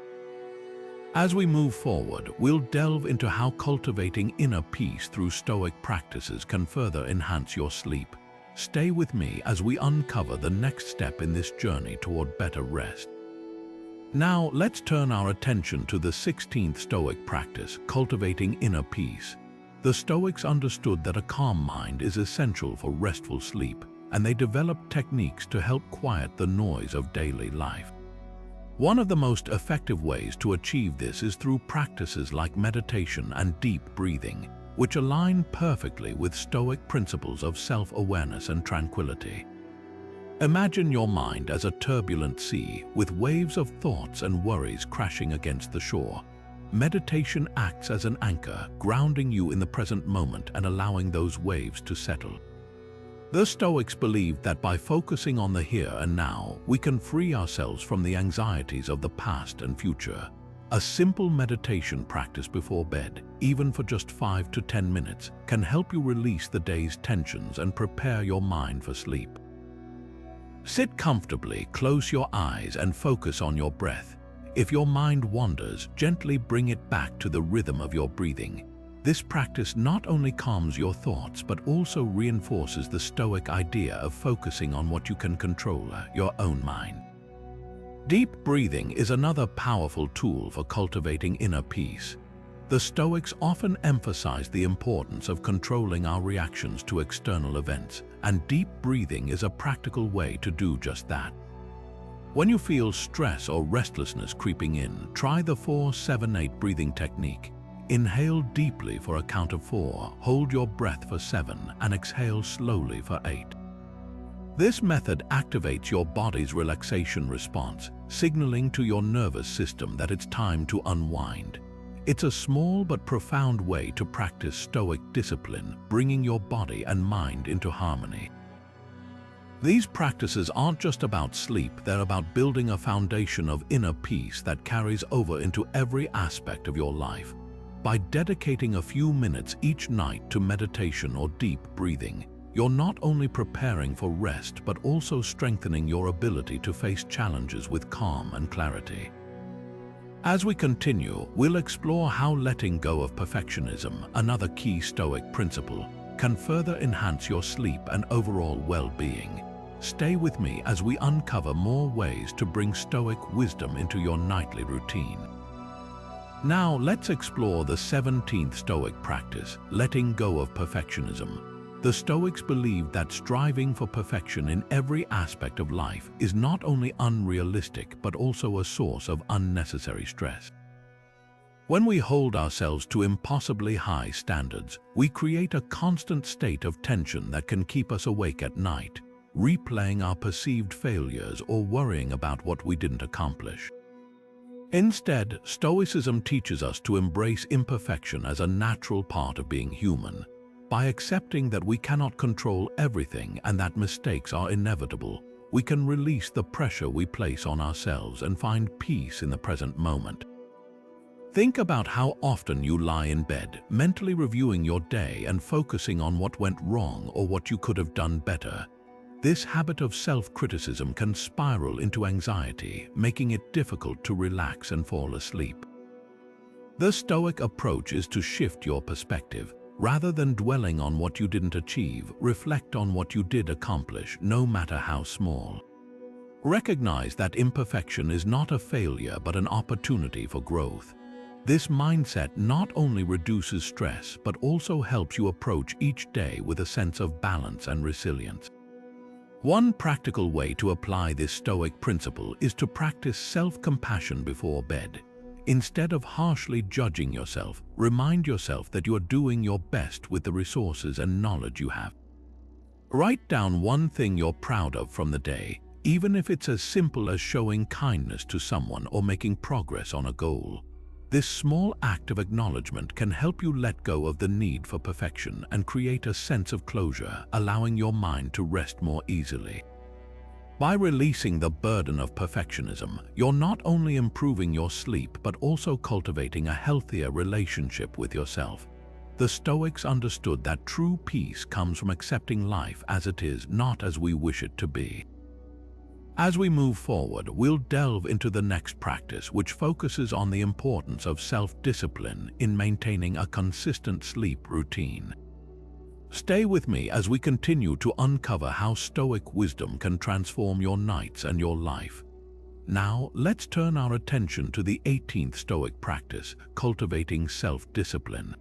As we move forward, we'll delve into how cultivating inner peace through Stoic practices can further enhance your sleep. Stay with me as we uncover the next step in this journey toward better rest. Now, let's turn our attention to the 16th Stoic practice, cultivating inner peace. The Stoics understood that a calm mind is essential for restful sleep, and they developed techniques to help quiet the noise of daily life. One of the most effective ways to achieve this is through practices like meditation and deep breathing, which align perfectly with Stoic principles of self-awareness and tranquility. Imagine your mind as a turbulent sea with waves of thoughts and worries crashing against the shore. Meditation acts as an anchor, grounding you in the present moment and allowing those waves to settle. The Stoics believed that by focusing on the here and now, we can free ourselves from the anxieties of the past and future. A simple meditation practice before bed, even for just 5 to 10 minutes, can help you release the day's tensions and prepare your mind for sleep. Sit comfortably, close your eyes, and focus on your breath. If your mind wanders, gently bring it back to the rhythm of your breathing. This practice not only calms your thoughts, but also reinforces the Stoic idea of focusing on what you can control, your own mind. Deep breathing is another powerful tool for cultivating inner peace. The Stoics often emphasize the importance of controlling our reactions to external events, and deep breathing is a practical way to do just that. When you feel stress or restlessness creeping in, try the 4-7-8 breathing technique. Inhale deeply for a count of 4, hold your breath for 7, and exhale slowly for 8. This method activates your body's relaxation response, signaling to your nervous system that it's time to unwind. It's a small but profound way to practice Stoic discipline, bringing your body and mind into harmony. These practices aren't just about sleep, they're about building a foundation of inner peace that carries over into every aspect of your life. By dedicating a few minutes each night to meditation or deep breathing, you're not only preparing for rest but also strengthening your ability to face challenges with calm and clarity. As we continue, we'll explore how letting go of perfectionism, another key Stoic principle, can further enhance your sleep and overall well-being. Stay with me as we uncover more ways to bring Stoic wisdom into your nightly routine. Now let's explore the 17th Stoic practice, letting go of perfectionism. The Stoics believed that striving for perfection in every aspect of life is not only unrealistic but also a source of unnecessary stress. When we hold ourselves to impossibly high standards, we create a constant state of tension that can keep us awake at night, replaying our perceived failures or worrying about what we didn't accomplish. Instead, Stoicism teaches us to embrace imperfection as a natural part of being human. By accepting that we cannot control everything and that mistakes are inevitable, we can release the pressure we place on ourselves and find peace in the present moment. Think about how often you lie in bed, mentally reviewing your day and focusing on what went wrong or what you could have done better. This habit of self-criticism can spiral into anxiety, making it difficult to relax and fall asleep. The Stoic approach is to shift your perspective. Rather than dwelling on what you didn't achieve, reflect on what you did accomplish, no matter how small. Recognize that imperfection is not a failure but an opportunity for growth. This mindset not only reduces stress but also helps you approach each day with a sense of balance and resilience. One practical way to apply this Stoic principle is to practice self-compassion before bed. Instead of harshly judging yourself, remind yourself that you are doing your best with the resources and knowledge you have. Write down one thing you're proud of from the day, even if it's as simple as showing kindness to someone or making progress on a goal. This small act of acknowledgement can help you let go of the need for perfection and create a sense of closure, allowing your mind to rest more easily. By releasing the burden of perfectionism, you're not only improving your sleep but also cultivating a healthier relationship with yourself. The Stoics understood that true peace comes from accepting life as it is, not as we wish it to be. As we move forward, we'll delve into the next practice, which focuses on the importance of self-discipline in maintaining a consistent sleep routine. Stay with me as we continue to uncover how Stoic wisdom can transform your nights and your life. Now, let's turn our attention to the 18th Stoic practice, cultivating self-discipline.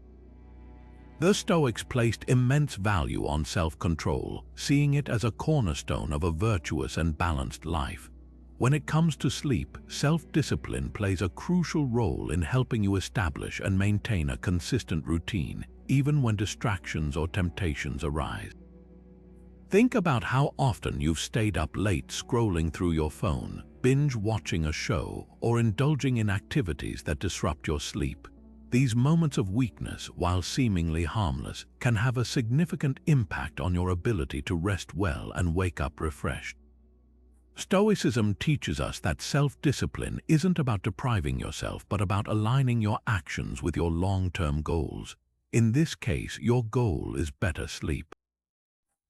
The Stoics placed immense value on self-control, seeing it as a cornerstone of a virtuous and balanced life. When it comes to sleep, self-discipline plays a crucial role in helping you establish and maintain a consistent routine, even when distractions or temptations arise. Think about how often you've stayed up late scrolling through your phone, binge-watching a show, or indulging in activities that disrupt your sleep. These moments of weakness, while seemingly harmless, can have a significant impact on your ability to rest well and wake up refreshed. Stoicism teaches us that self-discipline isn't about depriving yourself, but about aligning your actions with your long-term goals. In this case, your goal is better sleep.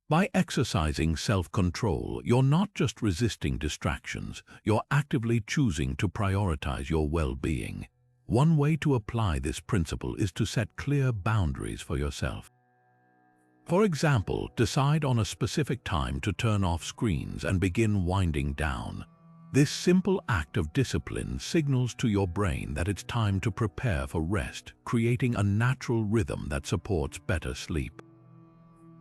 By exercising self-control, you're not just resisting distractions, you're actively choosing to prioritize your well-being. One way to apply this principle is to set clear boundaries for yourself. For example, decide on a specific time to turn off screens and begin winding down. This simple act of discipline signals to your brain that it's time to prepare for rest, creating a natural rhythm that supports better sleep.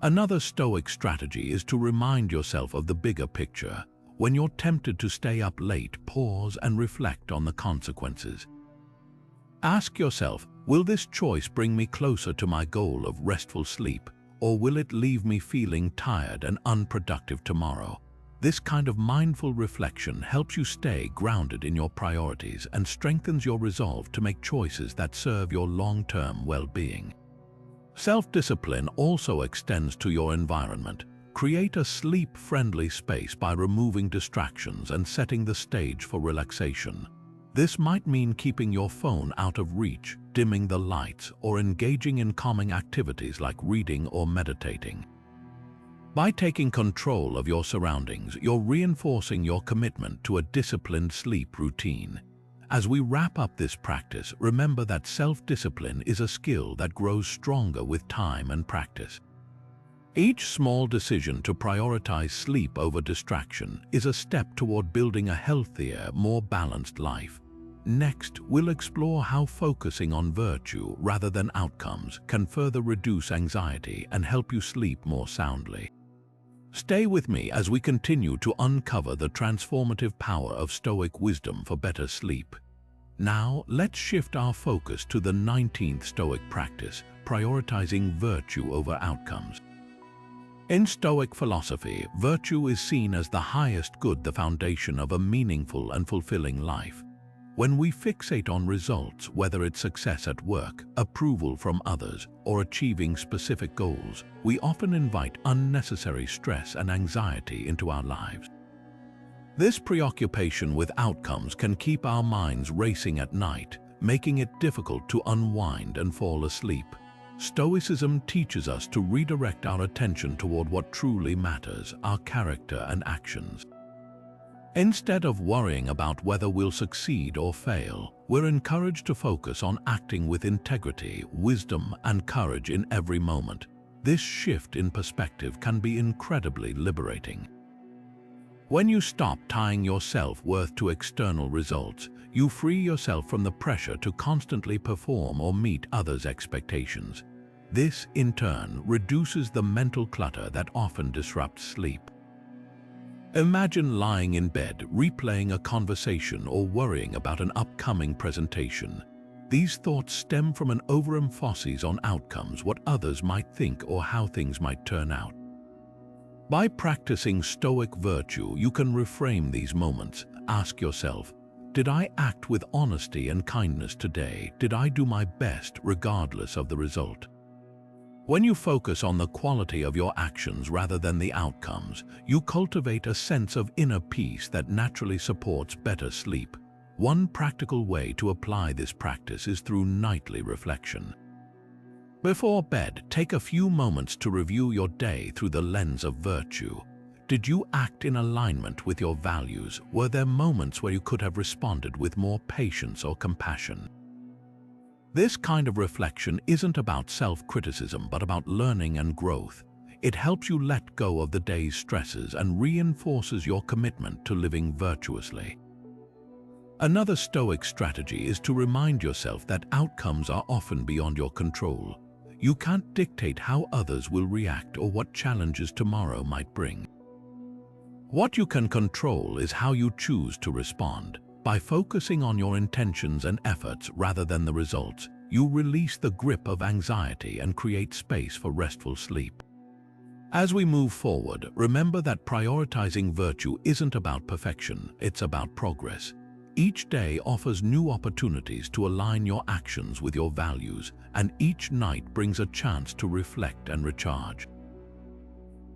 Another Stoic strategy is to remind yourself of the bigger picture. When you're tempted to stay up late, pause and reflect on the consequences. Ask yourself, will this choice bring me closer to my goal of restful sleep, or will it leave me feeling tired and unproductive tomorrow? This kind of mindful reflection helps you stay grounded in your priorities and strengthens your resolve to make choices that serve your long-term well-being. Self-discipline also extends to your environment. Create a sleep-friendly space by removing distractions and setting the stage for relaxation. This might mean keeping your phone out of reach, dimming the lights, or engaging in calming activities like reading or meditating. By taking control of your surroundings, you're reinforcing your commitment to a disciplined sleep routine. As we wrap up this practice, remember that self-discipline is a skill that grows stronger with time and practice. Each small decision to prioritize sleep over distraction is a step toward building a healthier, more balanced life. Next, we'll explore how focusing on virtue rather than outcomes can further reduce anxiety and help you sleep more soundly. Stay with me as we continue to uncover the transformative power of Stoic wisdom for better sleep. Now, let's shift our focus to the 19th Stoic practice, prioritizing virtue over outcomes. In Stoic philosophy, virtue is seen as the highest good, the foundation of a meaningful and fulfilling life. When we fixate on results, whether it's success at work, approval from others, or achieving specific goals, we often invite unnecessary stress and anxiety into our lives. This preoccupation with outcomes can keep our minds racing at night, making it difficult to unwind and fall asleep. Stoicism teaches us to redirect our attention toward what truly matters, our character and actions. Instead of worrying about whether we'll succeed or fail, we're encouraged to focus on acting with integrity, wisdom, and courage in every moment. This shift in perspective can be incredibly liberating. When you stop tying your self-worth to external results, you free yourself from the pressure to constantly perform or meet others' expectations. This, in turn, reduces the mental clutter that often disrupts sleep. Imagine lying in bed, replaying a conversation or worrying about an upcoming presentation. These thoughts stem from an overemphasis on outcomes, what others might think or how things might turn out. By practicing Stoic virtue, you can reframe these moments. Ask yourself, did I act with honesty and kindness today? Did I do my best regardless of the result? When you focus on the quality of your actions rather than the outcomes, you cultivate a sense of inner peace that naturally supports better sleep. One practical way to apply this practice is through nightly reflection. Before bed, take a few moments to review your day through the lens of virtue. Did you act in alignment with your values? Were there moments where you could have responded with more patience or compassion? This kind of reflection isn't about self-criticism, but about learning and growth. It helps you let go of the day's stresses and reinforces your commitment to living virtuously. Another Stoic strategy is to remind yourself that outcomes are often beyond your control. You can't dictate how others will react or what challenges tomorrow might bring. What you can control is how you choose to respond. By focusing on your intentions and efforts rather than the results, you release the grip of anxiety and create space for restful sleep. As we move forward, remember that prioritizing virtue isn't about perfection, it's about progress. Each day offers new opportunities to align your actions with your values, and each night brings a chance to reflect and recharge.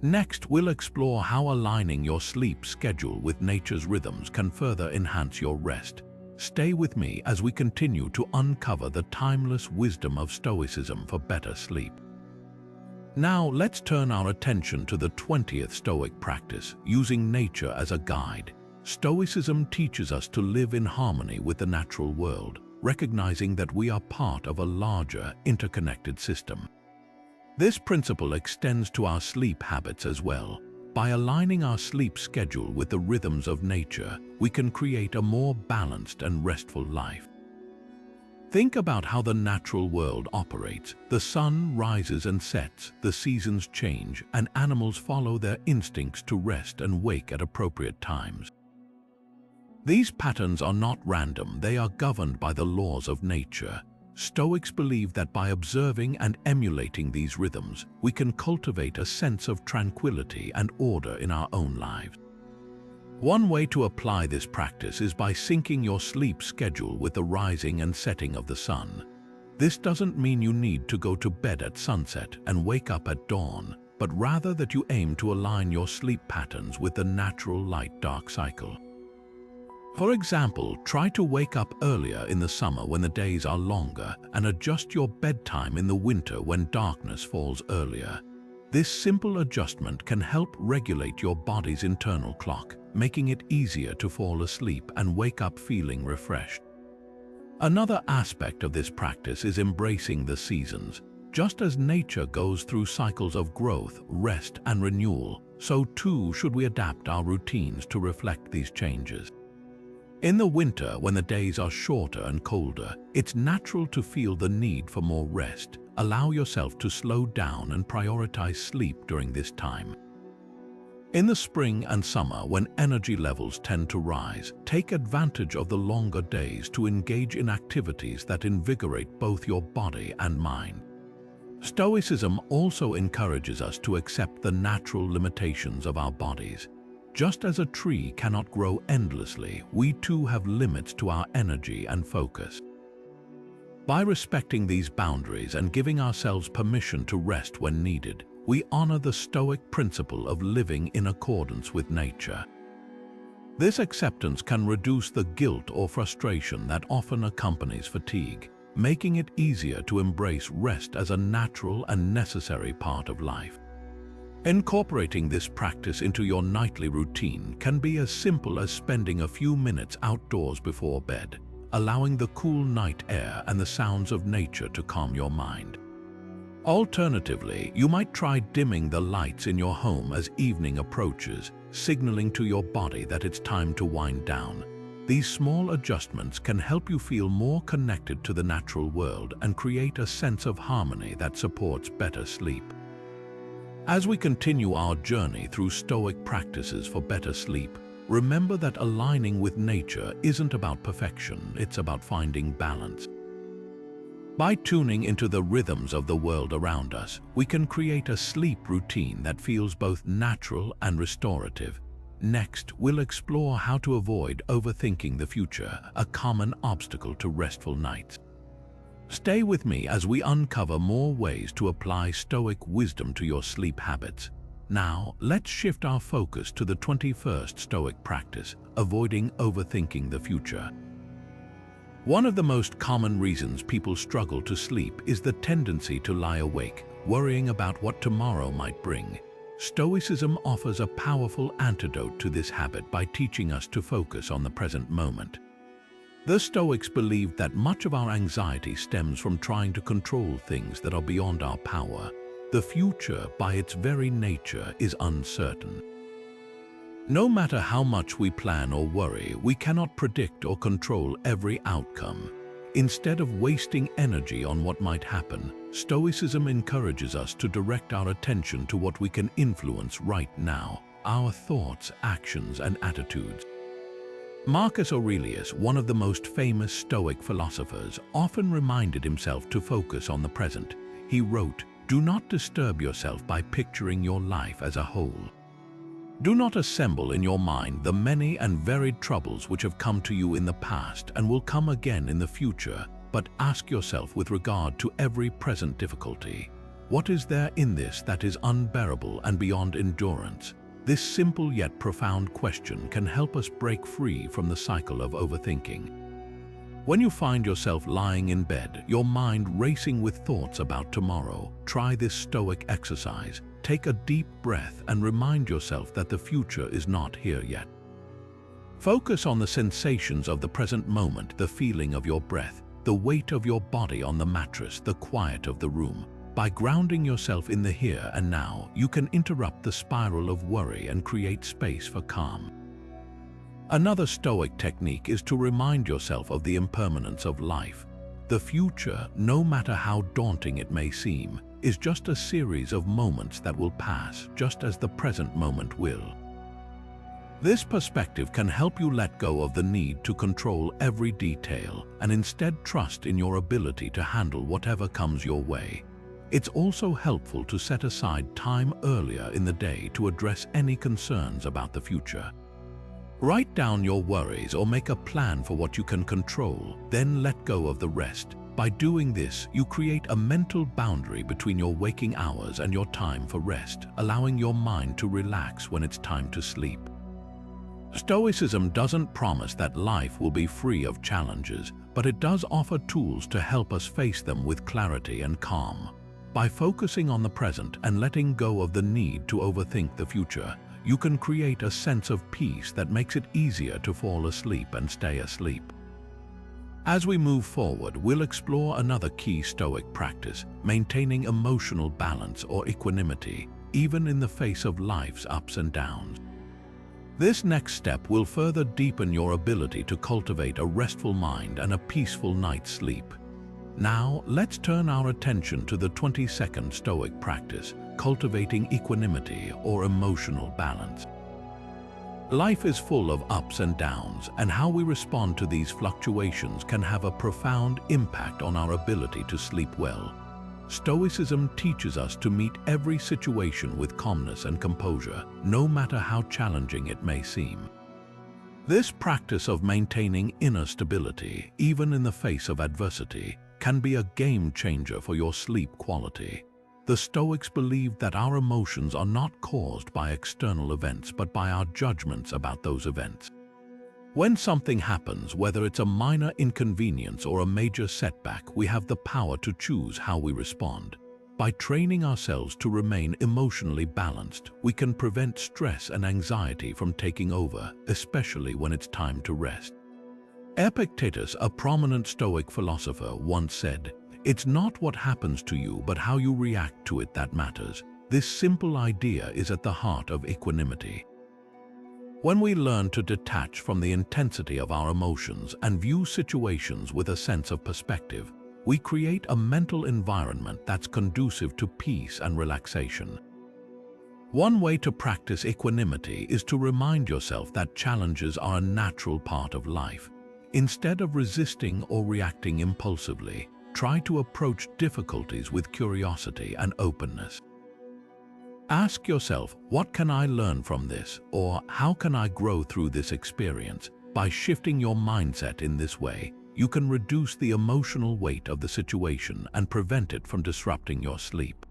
Next, we'll explore how aligning your sleep schedule with nature's rhythms can further enhance your rest. Stay with me as we continue to uncover the timeless wisdom of Stoicism for better sleep. Now, let's turn our attention to the 20th Stoic practice, using nature as a guide. Stoicism teaches us to live in harmony with the natural world, recognizing that we are part of a larger, interconnected system. This principle extends to our sleep habits as well. By aligning our sleep schedule with the rhythms of nature, we can create a more balanced and restful life. Think about how the natural world operates. The sun rises and sets, the seasons change, and animals follow their instincts to rest and wake at appropriate times. These patterns are not random, they are governed by the laws of nature. Stoics believe that by observing and emulating these rhythms, we can cultivate a sense of tranquility and order in our own lives. One way to apply this practice is by syncing your sleep schedule with the rising and setting of the sun. This doesn't mean you need to go to bed at sunset and wake up at dawn, but rather that you aim to align your sleep patterns with the natural light-dark cycle. For example, try to wake up earlier in the summer when the days are longer and adjust your bedtime in the winter when darkness falls earlier. This simple adjustment can help regulate your body's internal clock, making it easier to fall asleep and wake up feeling refreshed. Another aspect of this practice is embracing the seasons. Just as nature goes through cycles of growth, rest, and renewal, so too should we adapt our routines to reflect these changes. In the winter, when the days are shorter and colder, it's natural to feel the need for more rest. Allow yourself to slow down and prioritize sleep during this time. In the spring and summer, when energy levels tend to rise, take advantage of the longer days to engage in activities that invigorate both your body and mind. Stoicism also encourages us to accept the natural limitations of our bodies. Just as a tree cannot grow endlessly, we too have limits to our energy and focus. By respecting these boundaries and giving ourselves permission to rest when needed, we honor the Stoic principle of living in accordance with nature. This acceptance can reduce the guilt or frustration that often accompanies fatigue, making it easier to embrace rest as a natural and necessary part of life. Incorporating this practice into your nightly routine can be as simple as spending a few minutes outdoors before bed, allowing the cool night air and the sounds of nature to calm your mind. Alternatively, you might try dimming the lights in your home as evening approaches, signaling to your body that it's time to wind down. These small adjustments can help you feel more connected to the natural world and create a sense of harmony that supports better sleep. As we continue our journey through Stoic practices for better sleep, remember that aligning with nature isn't about perfection, it's about finding balance. By tuning into the rhythms of the world around us, we can create a sleep routine that feels both natural and restorative. Next, we'll explore how to avoid overthinking the future, a common obstacle to restful nights. Stay with me as we uncover more ways to apply Stoic wisdom to your sleep habits. Now, let's shift our focus to the 21st Stoic practice, avoiding overthinking the future. One of the most common reasons people struggle to sleep is the tendency to lie awake, worrying about what tomorrow might bring. Stoicism offers a powerful antidote to this habit by teaching us to focus on the present moment. The Stoics believed that much of our anxiety stems from trying to control things that are beyond our power. The future, by its very nature, is uncertain. No matter how much we plan or worry, we cannot predict or control every outcome. Instead of wasting energy on what might happen, Stoicism encourages us to direct our attention to what we can influence right now, our thoughts, actions, and attitudes. Marcus Aurelius, one of the most famous Stoic philosophers, often reminded himself to focus on the present. He wrote, "Do not disturb yourself by picturing your life as a whole. Do not assemble in your mind the many and varied troubles which have come to you in the past and will come again in the future, but ask yourself with regard to every present difficulty, what is there in this that is unbearable and beyond endurance?" This simple yet profound question can help us break free from the cycle of overthinking. When you find yourself lying in bed, your mind racing with thoughts about tomorrow, try this Stoic exercise. Take a deep breath and remind yourself that the future is not here yet. Focus on the sensations of the present moment, the feeling of your breath, the weight of your body on the mattress, the quiet of the room. By grounding yourself in the here and now, you can interrupt the spiral of worry and create space for calm. Another Stoic technique is to remind yourself of the impermanence of life. The future, no matter how daunting it may seem, is just a series of moments that will pass, just as the present moment will. This perspective can help you let go of the need to control every detail and instead trust in your ability to handle whatever comes your way. It's also helpful to set aside time earlier in the day to address any concerns about the future. Write down your worries or make a plan for what you can control, then let go of the rest. By doing this, you create a mental boundary between your waking hours and your time for rest, allowing your mind to relax when it's time to sleep. Stoicism doesn't promise that life will be free of challenges, but it does offer tools to help us face them with clarity and calm. By focusing on the present and letting go of the need to overthink the future, you can create a sense of peace that makes it easier to fall asleep and stay asleep. As we move forward, we'll explore another key Stoic practice, maintaining emotional balance or equanimity, even in the face of life's ups and downs. This next step will further deepen your ability to cultivate a restful mind and a peaceful night's sleep. Now, let's turn our attention to the 22nd Stoic practice, cultivating equanimity or emotional balance. Life is full of ups and downs, and how we respond to these fluctuations can have a profound impact on our ability to sleep well. Stoicism teaches us to meet every situation with calmness and composure, no matter how challenging it may seem. This practice of maintaining inner stability, even in the face of adversity, can be a game changer for your sleep quality. The Stoics believed that our emotions are not caused by external events but by our judgments about those events. When something happens, whether it's a minor inconvenience or a major setback, we have the power to choose how we respond. By training ourselves to remain emotionally balanced, we can prevent stress and anxiety from taking over, especially when it's time to rest. Epictetus, a prominent Stoic philosopher, once said, "It's not what happens to you, but how you react to it that matters." This simple idea is at the heart of equanimity. When we learn to detach from the intensity of our emotions and view situations with a sense of perspective, we create a mental environment that's conducive to peace and relaxation. One way to practice equanimity is to remind yourself that challenges are a natural part of life. Instead of resisting or reacting impulsively, try to approach difficulties with curiosity and openness. Ask yourself, what can I learn from this? Or how can I grow through this experience? By shifting your mindset in this way, you can reduce the emotional weight of the situation and prevent it from disrupting your sleep.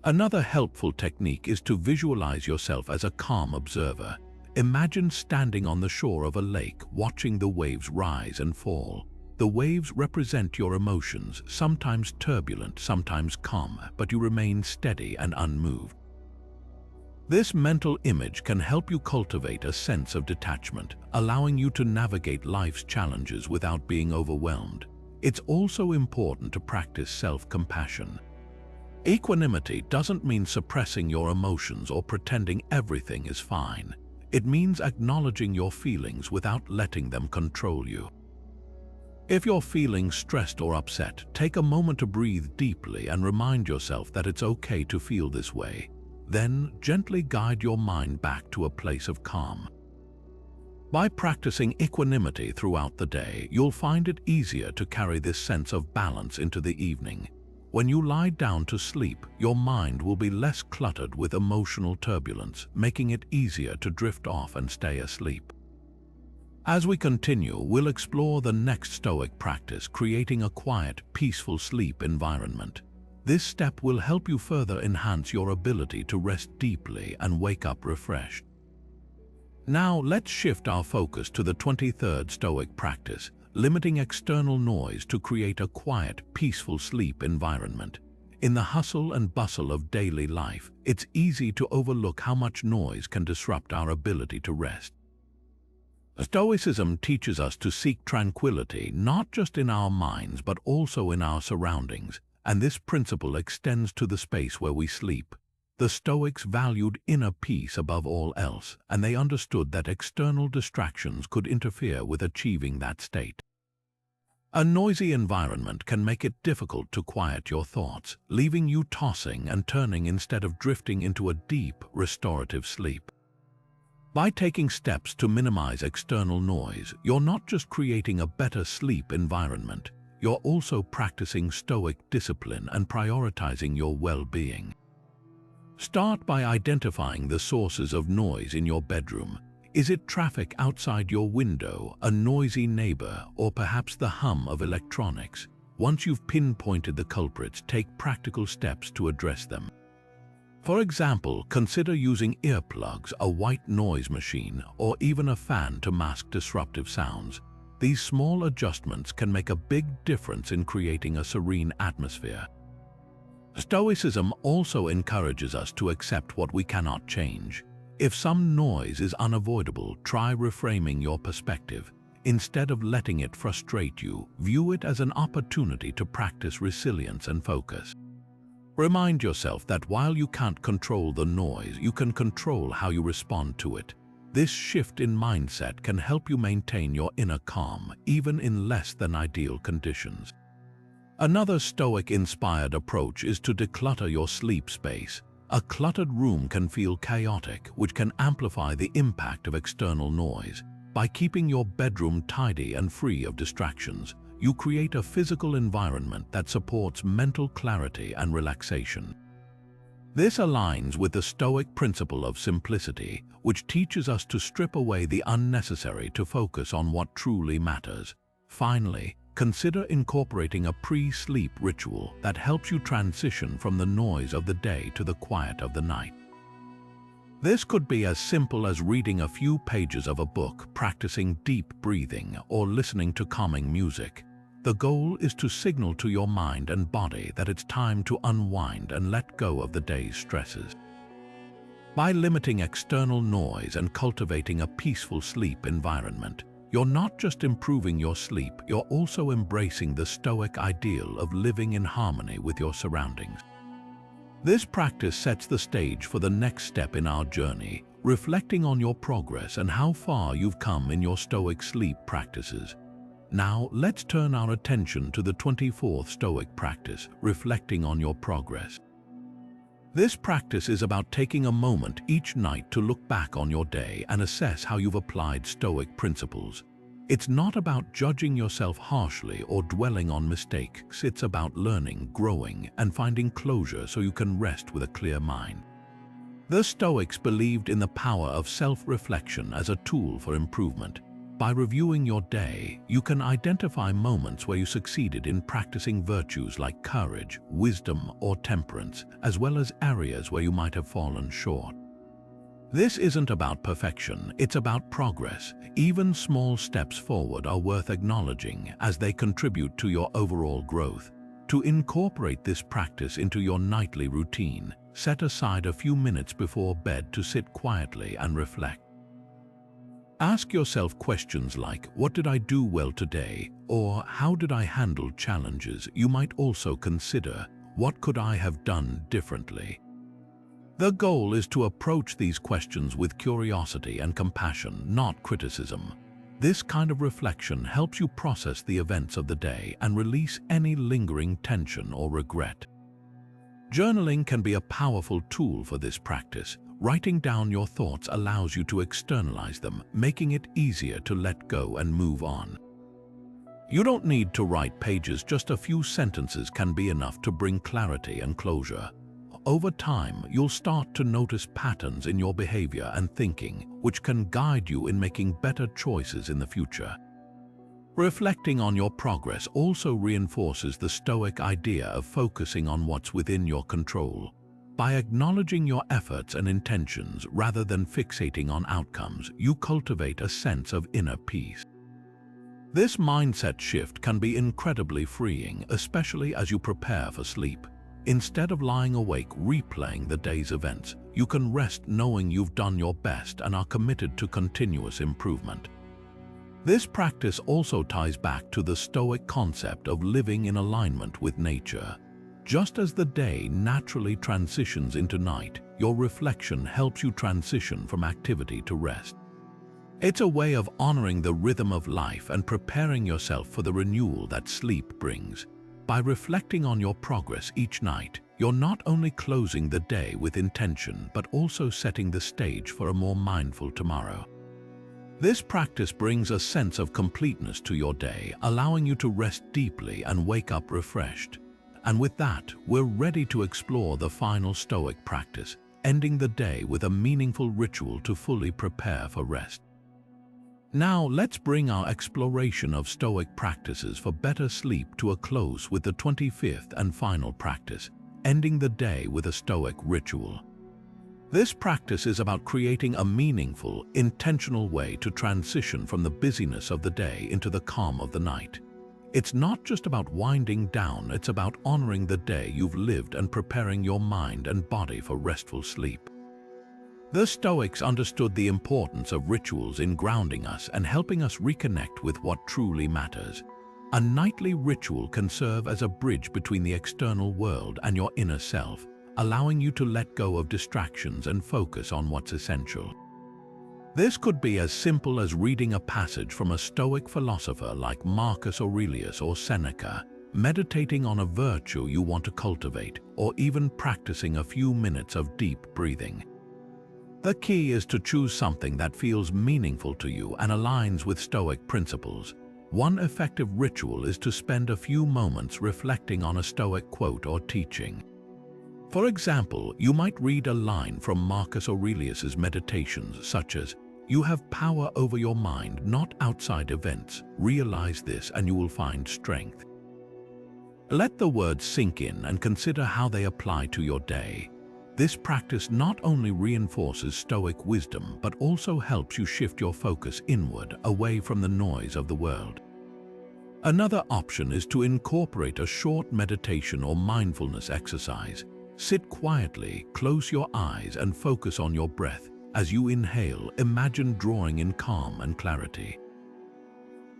Another helpful technique is to visualize yourself as a calm observer. Imagine standing on the shore of a lake, watching the waves rise and fall. The waves represent your emotions, sometimes turbulent, sometimes calm, but you remain steady and unmoved. This mental image can help you cultivate a sense of detachment, allowing you to navigate life's challenges without being overwhelmed. It's also important to practice self-compassion. Equanimity doesn't mean suppressing your emotions or pretending everything is fine. It means acknowledging your feelings without letting them control you. If you're feeling stressed or upset, take a moment to breathe deeply and remind yourself that it's okay to feel this way. Then, gently guide your mind back to a place of calm. By practicing equanimity throughout the day, you'll find it easier to carry this sense of balance into the evening. When you lie down to sleep, your mind will be less cluttered with emotional turbulence, making it easier to drift off and stay asleep. As we continue, we'll explore the next Stoic practice, creating a quiet, peaceful sleep environment. This step will help you further enhance your ability to rest deeply and wake up refreshed. Now, let's shift our focus to the 23rd Stoic practice, limiting external noise to create a quiet, peaceful sleep environment. In the hustle and bustle of daily life, it's easy to overlook how much noise can disrupt our ability to rest. Stoicism teaches us to seek tranquility not just in our minds but also in our surroundings, and this principle extends to the space where we sleep. The Stoics valued inner peace above all else, and they understood that external distractions could interfere with achieving that state. A noisy environment can make it difficult to quiet your thoughts, leaving you tossing and turning instead of drifting into a deep, restorative sleep. By taking steps to minimize external noise, you're not just creating a better sleep environment, you're also practicing Stoic discipline and prioritizing your well-being. Start by identifying the sources of noise in your bedroom. Is it traffic outside your window, a noisy neighbor, or perhaps the hum of electronics? Once you've pinpointed the culprits, take practical steps to address them. For example, consider using earplugs, a white noise machine, or even a fan to mask disruptive sounds. These small adjustments can make a big difference in creating a serene atmosphere. Stoicism also encourages us to accept what we cannot change. If some noise is unavoidable, try reframing your perspective. Instead of letting it frustrate you, view it as an opportunity to practice resilience and focus. Remind yourself that while you can't control the noise, you can control how you respond to it. This shift in mindset can help you maintain your inner calm, even in less than ideal conditions. Another Stoic-inspired approach is to declutter your sleep space. A cluttered room can feel chaotic, which can amplify the impact of external noise. By keeping your bedroom tidy and free of distractions, you create a physical environment that supports mental clarity and relaxation. This aligns with the Stoic principle of simplicity, which teaches us to strip away the unnecessary to focus on what truly matters. Finally, consider incorporating a pre-sleep ritual that helps you transition from the noise of the day to the quiet of the night. This could be as simple as reading a few pages of a book, practicing deep breathing, or listening to calming music. The goal is to signal to your mind and body that it's time to unwind and let go of the day's stresses. By limiting external noise and cultivating a peaceful sleep environment, you're not just improving your sleep, you're also embracing the Stoic ideal of living in harmony with your surroundings. This practice sets the stage for the next step in our journey, reflecting on your progress and how far you've come in your Stoic sleep practices. Now, let's turn our attention to the 24th Stoic practice, reflecting on your progress. This practice is about taking a moment each night to look back on your day and assess how you've applied Stoic principles. It's not about judging yourself harshly or dwelling on mistakes. It's about learning, growing, and finding closure so you can rest with a clear mind. The Stoics believed in the power of self-reflection as a tool for improvement. By reviewing your day, you can identify moments where you succeeded in practicing virtues like courage, wisdom, or temperance, as well as areas where you might have fallen short. This isn't about perfection, it's about progress. Even small steps forward are worth acknowledging as they contribute to your overall growth. To incorporate this practice into your nightly routine, set aside a few minutes before bed to sit quietly and reflect. Ask yourself questions like, what did I do well today? Or how did I handle challenges? You might also consider, what could I have done differently? The goal is to approach these questions with curiosity and compassion, not criticism. This kind of reflection helps you process the events of the day and release any lingering tension or regret. Journaling can be a powerful tool for this practice. Writing down your thoughts allows you to externalize them, making it easier to let go and move on. You don't need to write pages, just a few sentences can be enough to bring clarity and closure. Over time, you'll start to notice patterns in your behavior and thinking, which can guide you in making better choices in the future. Reflecting on your progress also reinforces the Stoic idea of focusing on what's within your control. By acknowledging your efforts and intentions rather than fixating on outcomes, you cultivate a sense of inner peace. This mindset shift can be incredibly freeing, especially as you prepare for sleep. Instead of lying awake replaying the day's events, you can rest knowing you've done your best and are committed to continuous improvement. This practice also ties back to the Stoic concept of living in alignment with nature. Just as the day naturally transitions into night, your reflection helps you transition from activity to rest. It's a way of honoring the rhythm of life and preparing yourself for the renewal that sleep brings. By reflecting on your progress each night, you're not only closing the day with intention, but also setting the stage for a more mindful tomorrow. This practice brings a sense of completeness to your day, allowing you to rest deeply and wake up refreshed. And with that, we're ready to explore the final Stoic practice, ending the day with a meaningful ritual to fully prepare for rest. Now, let's bring our exploration of Stoic practices for better sleep to a close with the 25th and final practice, ending the day with a Stoic ritual. This practice is about creating a meaningful, intentional way to transition from the busyness of the day into the calm of the night. It's not just about winding down, it's about honoring the day you've lived and preparing your mind and body for restful sleep. The Stoics understood the importance of rituals in grounding us and helping us reconnect with what truly matters. A nightly ritual can serve as a bridge between the external world and your inner self, allowing you to let go of distractions and focus on what's essential. This could be as simple as reading a passage from a Stoic philosopher like Marcus Aurelius or Seneca, meditating on a virtue you want to cultivate, or even practicing a few minutes of deep breathing. The key is to choose something that feels meaningful to you and aligns with Stoic principles. One effective ritual is to spend a few moments reflecting on a Stoic quote or teaching. For example, you might read a line from Marcus Aurelius's Meditations, such as, "You have power over your mind, not outside events. Realize this and you will find strength." Let the words sink in and consider how they apply to your day. This practice not only reinforces Stoic wisdom, but also helps you shift your focus inward, away from the noise of the world. Another option is to incorporate a short meditation or mindfulness exercise. Sit quietly, close your eyes, and focus on your breath. As you inhale, imagine drawing in calm and clarity.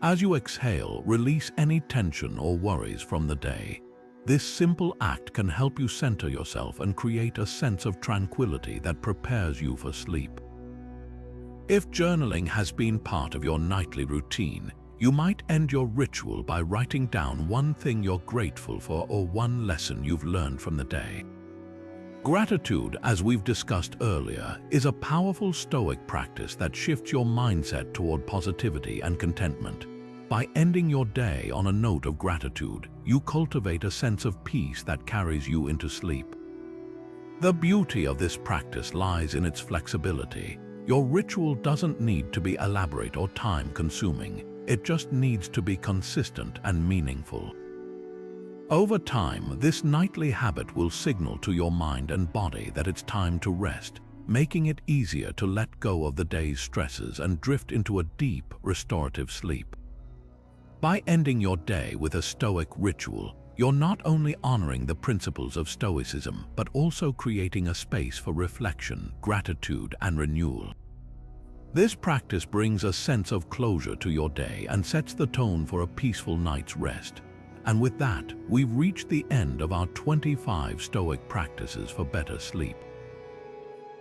As you exhale, release any tension or worries from the day. This simple act can help you center yourself and create a sense of tranquility that prepares you for sleep. If journaling has been part of your nightly routine, you might end your ritual by writing down one thing you're grateful for or one lesson you've learned from the day. Gratitude, as we've discussed earlier, is a powerful Stoic practice that shifts your mindset toward positivity and contentment. By ending your day on a note of gratitude, you cultivate a sense of peace that carries you into sleep. The beauty of this practice lies in its flexibility. Your ritual doesn't need to be elaborate or time-consuming. It just needs to be consistent and meaningful. Over time, this nightly habit will signal to your mind and body that it's time to rest, making it easier to let go of the day's stresses and drift into a deep, restorative sleep. By ending your day with a Stoic ritual, you're not only honoring the principles of Stoicism, but also creating a space for reflection, gratitude, and renewal. This practice brings a sense of closure to your day and sets the tone for a peaceful night's rest. And with that, we've reached the end of our 25 Stoic practices for better sleep.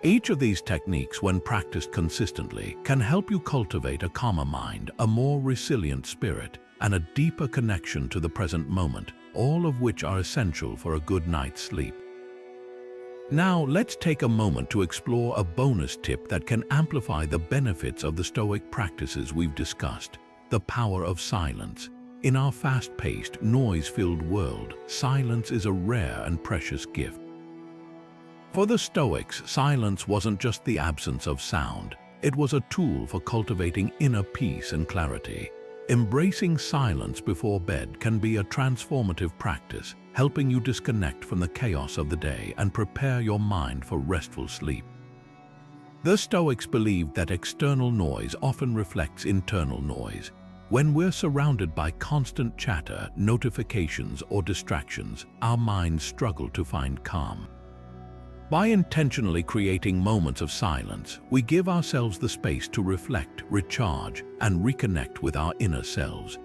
Each of these techniques, when practiced consistently, can help you cultivate a calmer mind, a more resilient spirit, and a deeper connection to the present moment, all of which are essential for a good night's sleep. Now, let's take a moment to explore a bonus tip that can amplify the benefits of the Stoic practices we've discussed: the power of silence. In our fast-paced, noise-filled world, silence is a rare and precious gift. For the Stoics, silence wasn't just the absence of sound. It was a tool for cultivating inner peace and clarity. Embracing silence before bed can be a transformative practice, helping you disconnect from the chaos of the day and prepare your mind for restful sleep. The Stoics believed that external noise often reflects internal noise. When we're surrounded by constant chatter, notifications, or distractions, our minds struggle to find calm. By intentionally creating moments of silence, we give ourselves the space to reflect, recharge, and reconnect with our inner selves.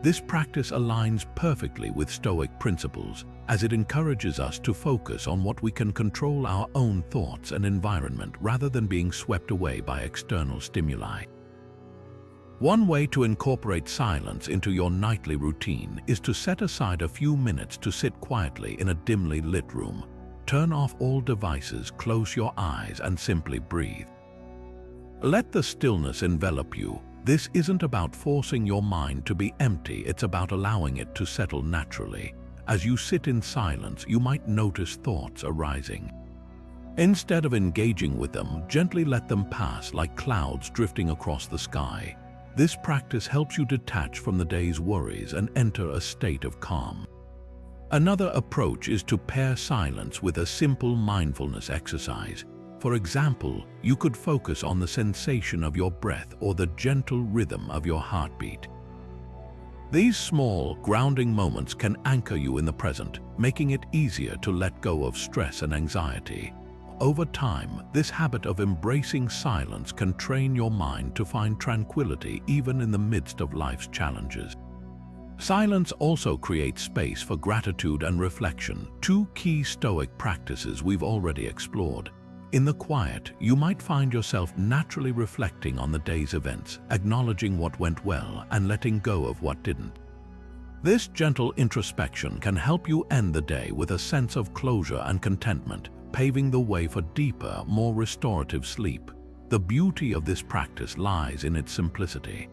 This practice aligns perfectly with Stoic principles, as it encourages us to focus on what we can control: our own thoughts and environment, rather than being swept away by external stimuli. One way to incorporate silence into your nightly routine is to set aside a few minutes to sit quietly in a dimly lit room. Turn off all devices, close your eyes, and simply breathe. Let the stillness envelop you. This isn't about forcing your mind to be empty, it's about allowing it to settle naturally. As you sit in silence, you might notice thoughts arising. Instead of engaging with them, gently let them pass like clouds drifting across the sky. This practice helps you detach from the day's worries and enter a state of calm. Another approach is to pair silence with a simple mindfulness exercise. For example, you could focus on the sensation of your breath or the gentle rhythm of your heartbeat. These small, grounding moments can anchor you in the present, making it easier to let go of stress and anxiety. Over time, this habit of embracing silence can train your mind to find tranquility even in the midst of life's challenges. Silence also creates space for gratitude and reflection, two key Stoic practices we've already explored. In the quiet, you might find yourself naturally reflecting on the day's events, acknowledging what went well and letting go of what didn't. This gentle introspection can help you end the day with a sense of closure and contentment, paving the way for deeper, more restorative sleep. The beauty of this practice lies in its simplicity.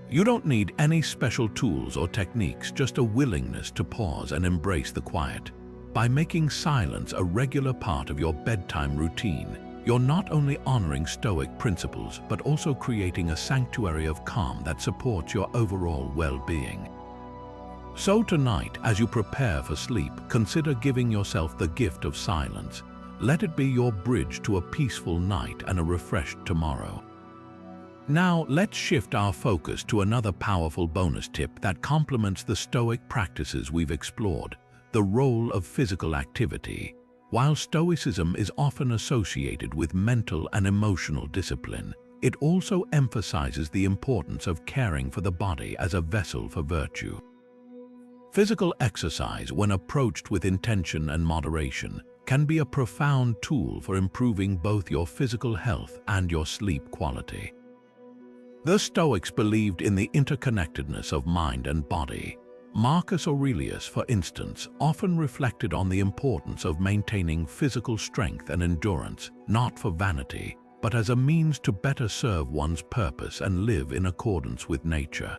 You don't need any special tools or techniques, just a willingness to pause and embrace the quiet. By making silence a regular part of your bedtime routine, you're not only honoring Stoic principles, but also creating a sanctuary of calm that supports your overall well-being. So tonight, as you prepare for sleep, consider giving yourself the gift of silence. Let it be your bridge to a peaceful night and a refreshed tomorrow. Now, let's shift our focus to another powerful bonus tip that complements the Stoic practices we've explored: the role of physical activity. While Stoicism is often associated with mental and emotional discipline, it also emphasizes the importance of caring for the body as a vessel for virtue. Physical exercise, when approached with intention and moderation, can be a profound tool for improving both your physical health and your sleep quality. The Stoics believed in the interconnectedness of mind and body. Marcus Aurelius, for instance, often reflected on the importance of maintaining physical strength and endurance, not for vanity, but as a means to better serve one's purpose and live in accordance with nature.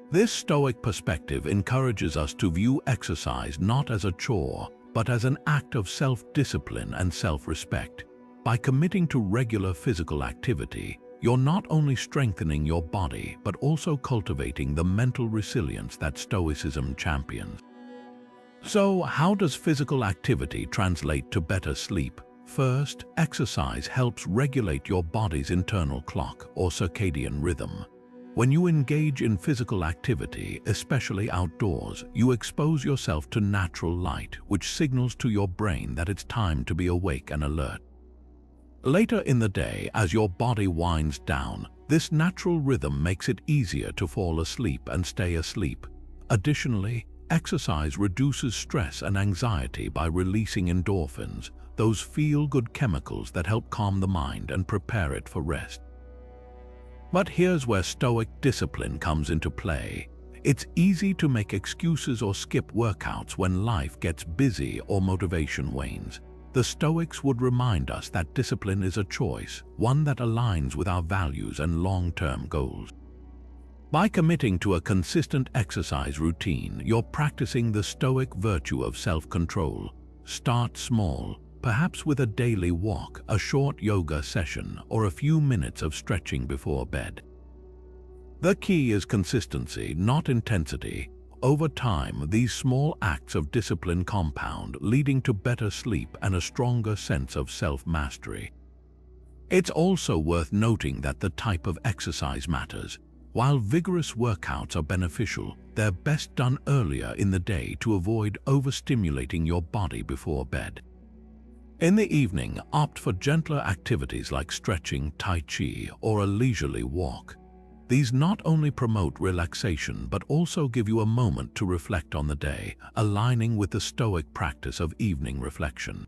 This Stoic perspective encourages us to view exercise not as a chore, but as an act of self-discipline and self-respect. By committing to regular physical activity, you're not only strengthening your body, but also cultivating the mental resilience that Stoicism champions. So, how does physical activity translate to better sleep? First, exercise helps regulate your body's internal clock or circadian rhythm. When you engage in physical activity, especially outdoors, you expose yourself to natural light, which signals to your brain that it's time to be awake and alert. Later in the day, as your body winds down, this natural rhythm makes it easier to fall asleep and stay asleep. Additionally, exercise reduces stress and anxiety by releasing endorphins, those feel-good chemicals that help calm the mind and prepare it for rest. But here's where Stoic discipline comes into play. It's easy to make excuses or skip workouts when life gets busy or motivation wanes. The Stoics would remind us that discipline is a choice, one that aligns with our values and long-term goals. By committing to a consistent exercise routine, you're practicing the Stoic virtue of self-control. Start small, perhaps with a daily walk, a short yoga session, or a few minutes of stretching before bed. The key is consistency, not intensity. Over time, these small acts of discipline compound, leading to better sleep and a stronger sense of self-mastery. It's also worth noting that the type of exercise matters. While vigorous workouts are beneficial, they're best done earlier in the day to avoid overstimulating your body before bed. In the evening, opt for gentler activities like stretching, tai chi, or a leisurely walk. These not only promote relaxation but also give you a moment to reflect on the day, aligning with the Stoic practice of evening reflection.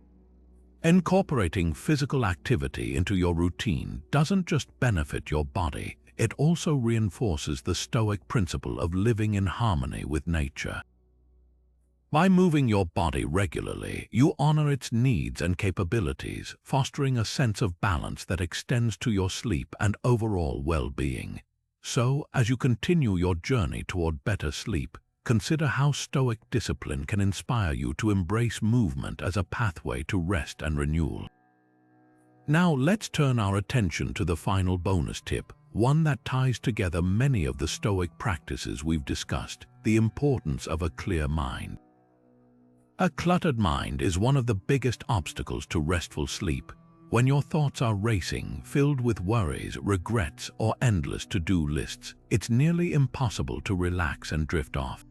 Incorporating physical activity into your routine doesn't just benefit your body, it also reinforces the Stoic principle of living in harmony with nature. By moving your body regularly, you honor its needs and capabilities, fostering a sense of balance that extends to your sleep and overall well-being. So, as you continue your journey toward better sleep, consider how Stoic discipline can inspire you to embrace movement as a pathway to rest and renewal. Now let's turn our attention to the final bonus tip, one that ties together many of the Stoic practices we've discussed: the importance of a clear mind. A cluttered mind is one of the biggest obstacles to restful sleep. When your thoughts are racing, filled with worries, regrets, or endless to-do lists, it's nearly impossible to relax and drift off.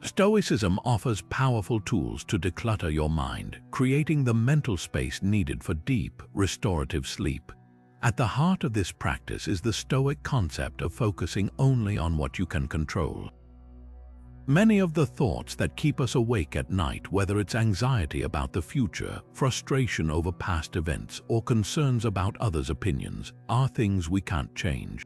Stoicism offers powerful tools to declutter your mind, creating the mental space needed for deep, restorative sleep. At the heart of this practice is the Stoic concept of focusing only on what you can control. Many of the thoughts that keep us awake at night, whether it's anxiety about the future, frustration over past events, or concerns about others' opinions, are things we can't change.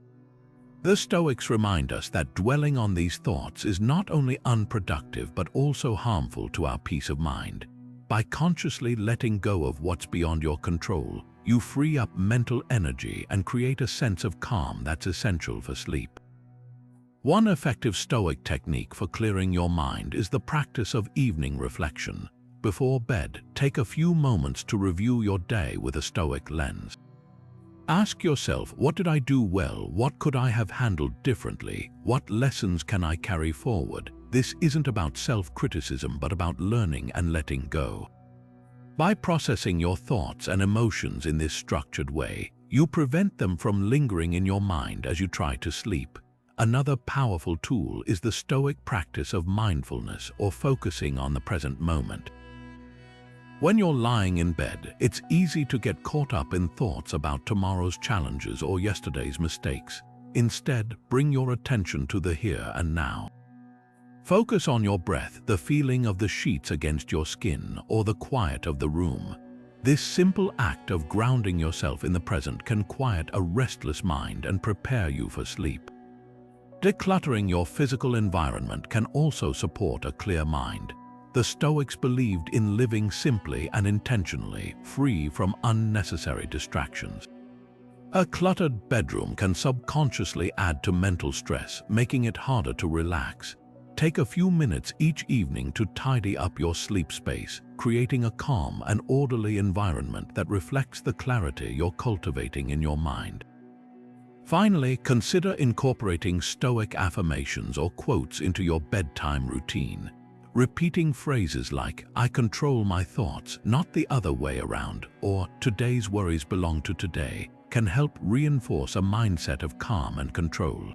The Stoics remind us that dwelling on these thoughts is not only unproductive but also harmful to our peace of mind. By consciously letting go of what's beyond your control, you free up mental energy and create a sense of calm that's essential for sleep. One effective Stoic technique for clearing your mind is the practice of evening reflection. Before bed, take a few moments to review your day with a Stoic lens. Ask yourself, what did I do well? What could I have handled differently? What lessons can I carry forward? This isn't about self-criticism but about learning and letting go. By processing your thoughts and emotions in this structured way, you prevent them from lingering in your mind as you try to sleep. Another powerful tool is the Stoic practice of mindfulness, or focusing on the present moment. When you're lying in bed, it's easy to get caught up in thoughts about tomorrow's challenges or yesterday's mistakes. Instead, bring your attention to the here and now. Focus on your breath, the feeling of the sheets against your skin, or the quiet of the room. This simple act of grounding yourself in the present can quiet a restless mind and prepare you for sleep. Decluttering your physical environment can also support a clear mind. The Stoics believed in living simply and intentionally, free from unnecessary distractions. A cluttered bedroom can subconsciously add to mental stress, making it harder to relax. Take a few minutes each evening to tidy up your sleep space, creating a calm and orderly environment that reflects the clarity you're cultivating in your mind. Finally, consider incorporating Stoic affirmations or quotes into your bedtime routine. Repeating phrases like, "I control my thoughts, not the other way around," or "today's worries belong to today," can help reinforce a mindset of calm and control.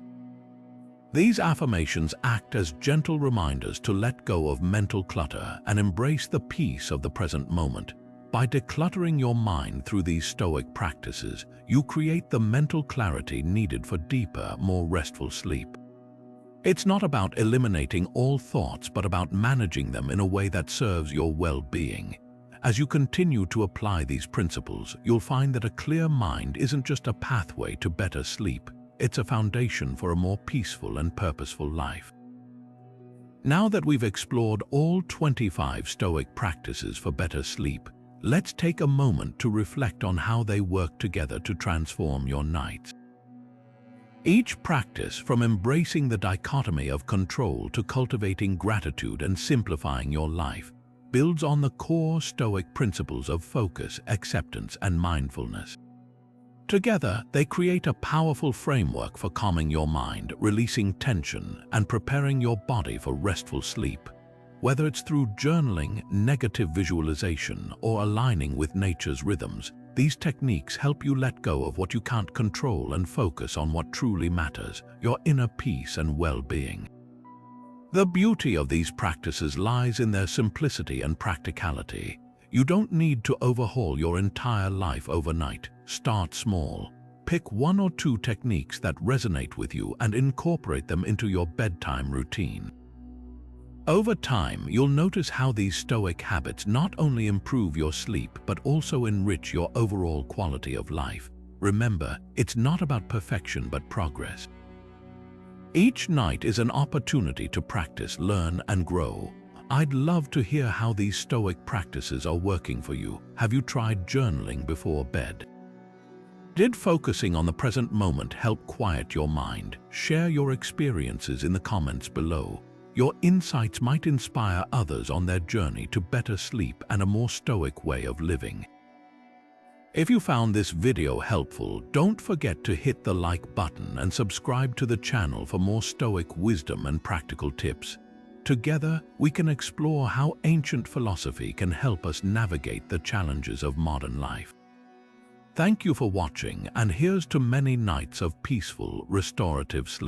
These affirmations act as gentle reminders to let go of mental clutter and embrace the peace of the present moment. By decluttering your mind through these Stoic practices, you create the mental clarity needed for deeper, more restful sleep. It's not about eliminating all thoughts, but about managing them in a way that serves your well-being. As you continue to apply these principles, you'll find that a clear mind isn't just a pathway to better sleep, it's a foundation for a more peaceful and purposeful life. Now that we've explored all 25 Stoic practices for better sleep, let's take a moment to reflect on how they work together to transform your nights. Each practice, from embracing the dichotomy of control to cultivating gratitude and simplifying your life, builds on the core Stoic principles of focus, acceptance, and mindfulness. Together, they create a powerful framework for calming your mind, releasing tension, and preparing your body for restful sleep. Whether it's through journaling, negative visualization, or aligning with nature's rhythms, these techniques help you let go of what you can't control and focus on what truly matters, your inner peace and well-being. The beauty of these practices lies in their simplicity and practicality. You don't need to overhaul your entire life overnight. Start small. Pick one or two techniques that resonate with you and incorporate them into your bedtime routine. Over time, you'll notice how these Stoic habits not only improve your sleep but also enrich your overall quality of life. Remember, it's not about perfection but progress. Each night is an opportunity to practice, learn, and grow. I'd love to hear how these Stoic practices are working for you. Have you tried journaling before bed? Did focusing on the present moment help quiet your mind? Share your experiences in the comments below. Your insights might inspire others on their journey to better sleep and a more Stoic way of living. If you found this video helpful, don't forget to hit the like button and subscribe to the channel for more Stoic wisdom and practical tips. Together, we can explore how ancient philosophy can help us navigate the challenges of modern life. Thank you for watching, and here's to many nights of peaceful, restorative sleep.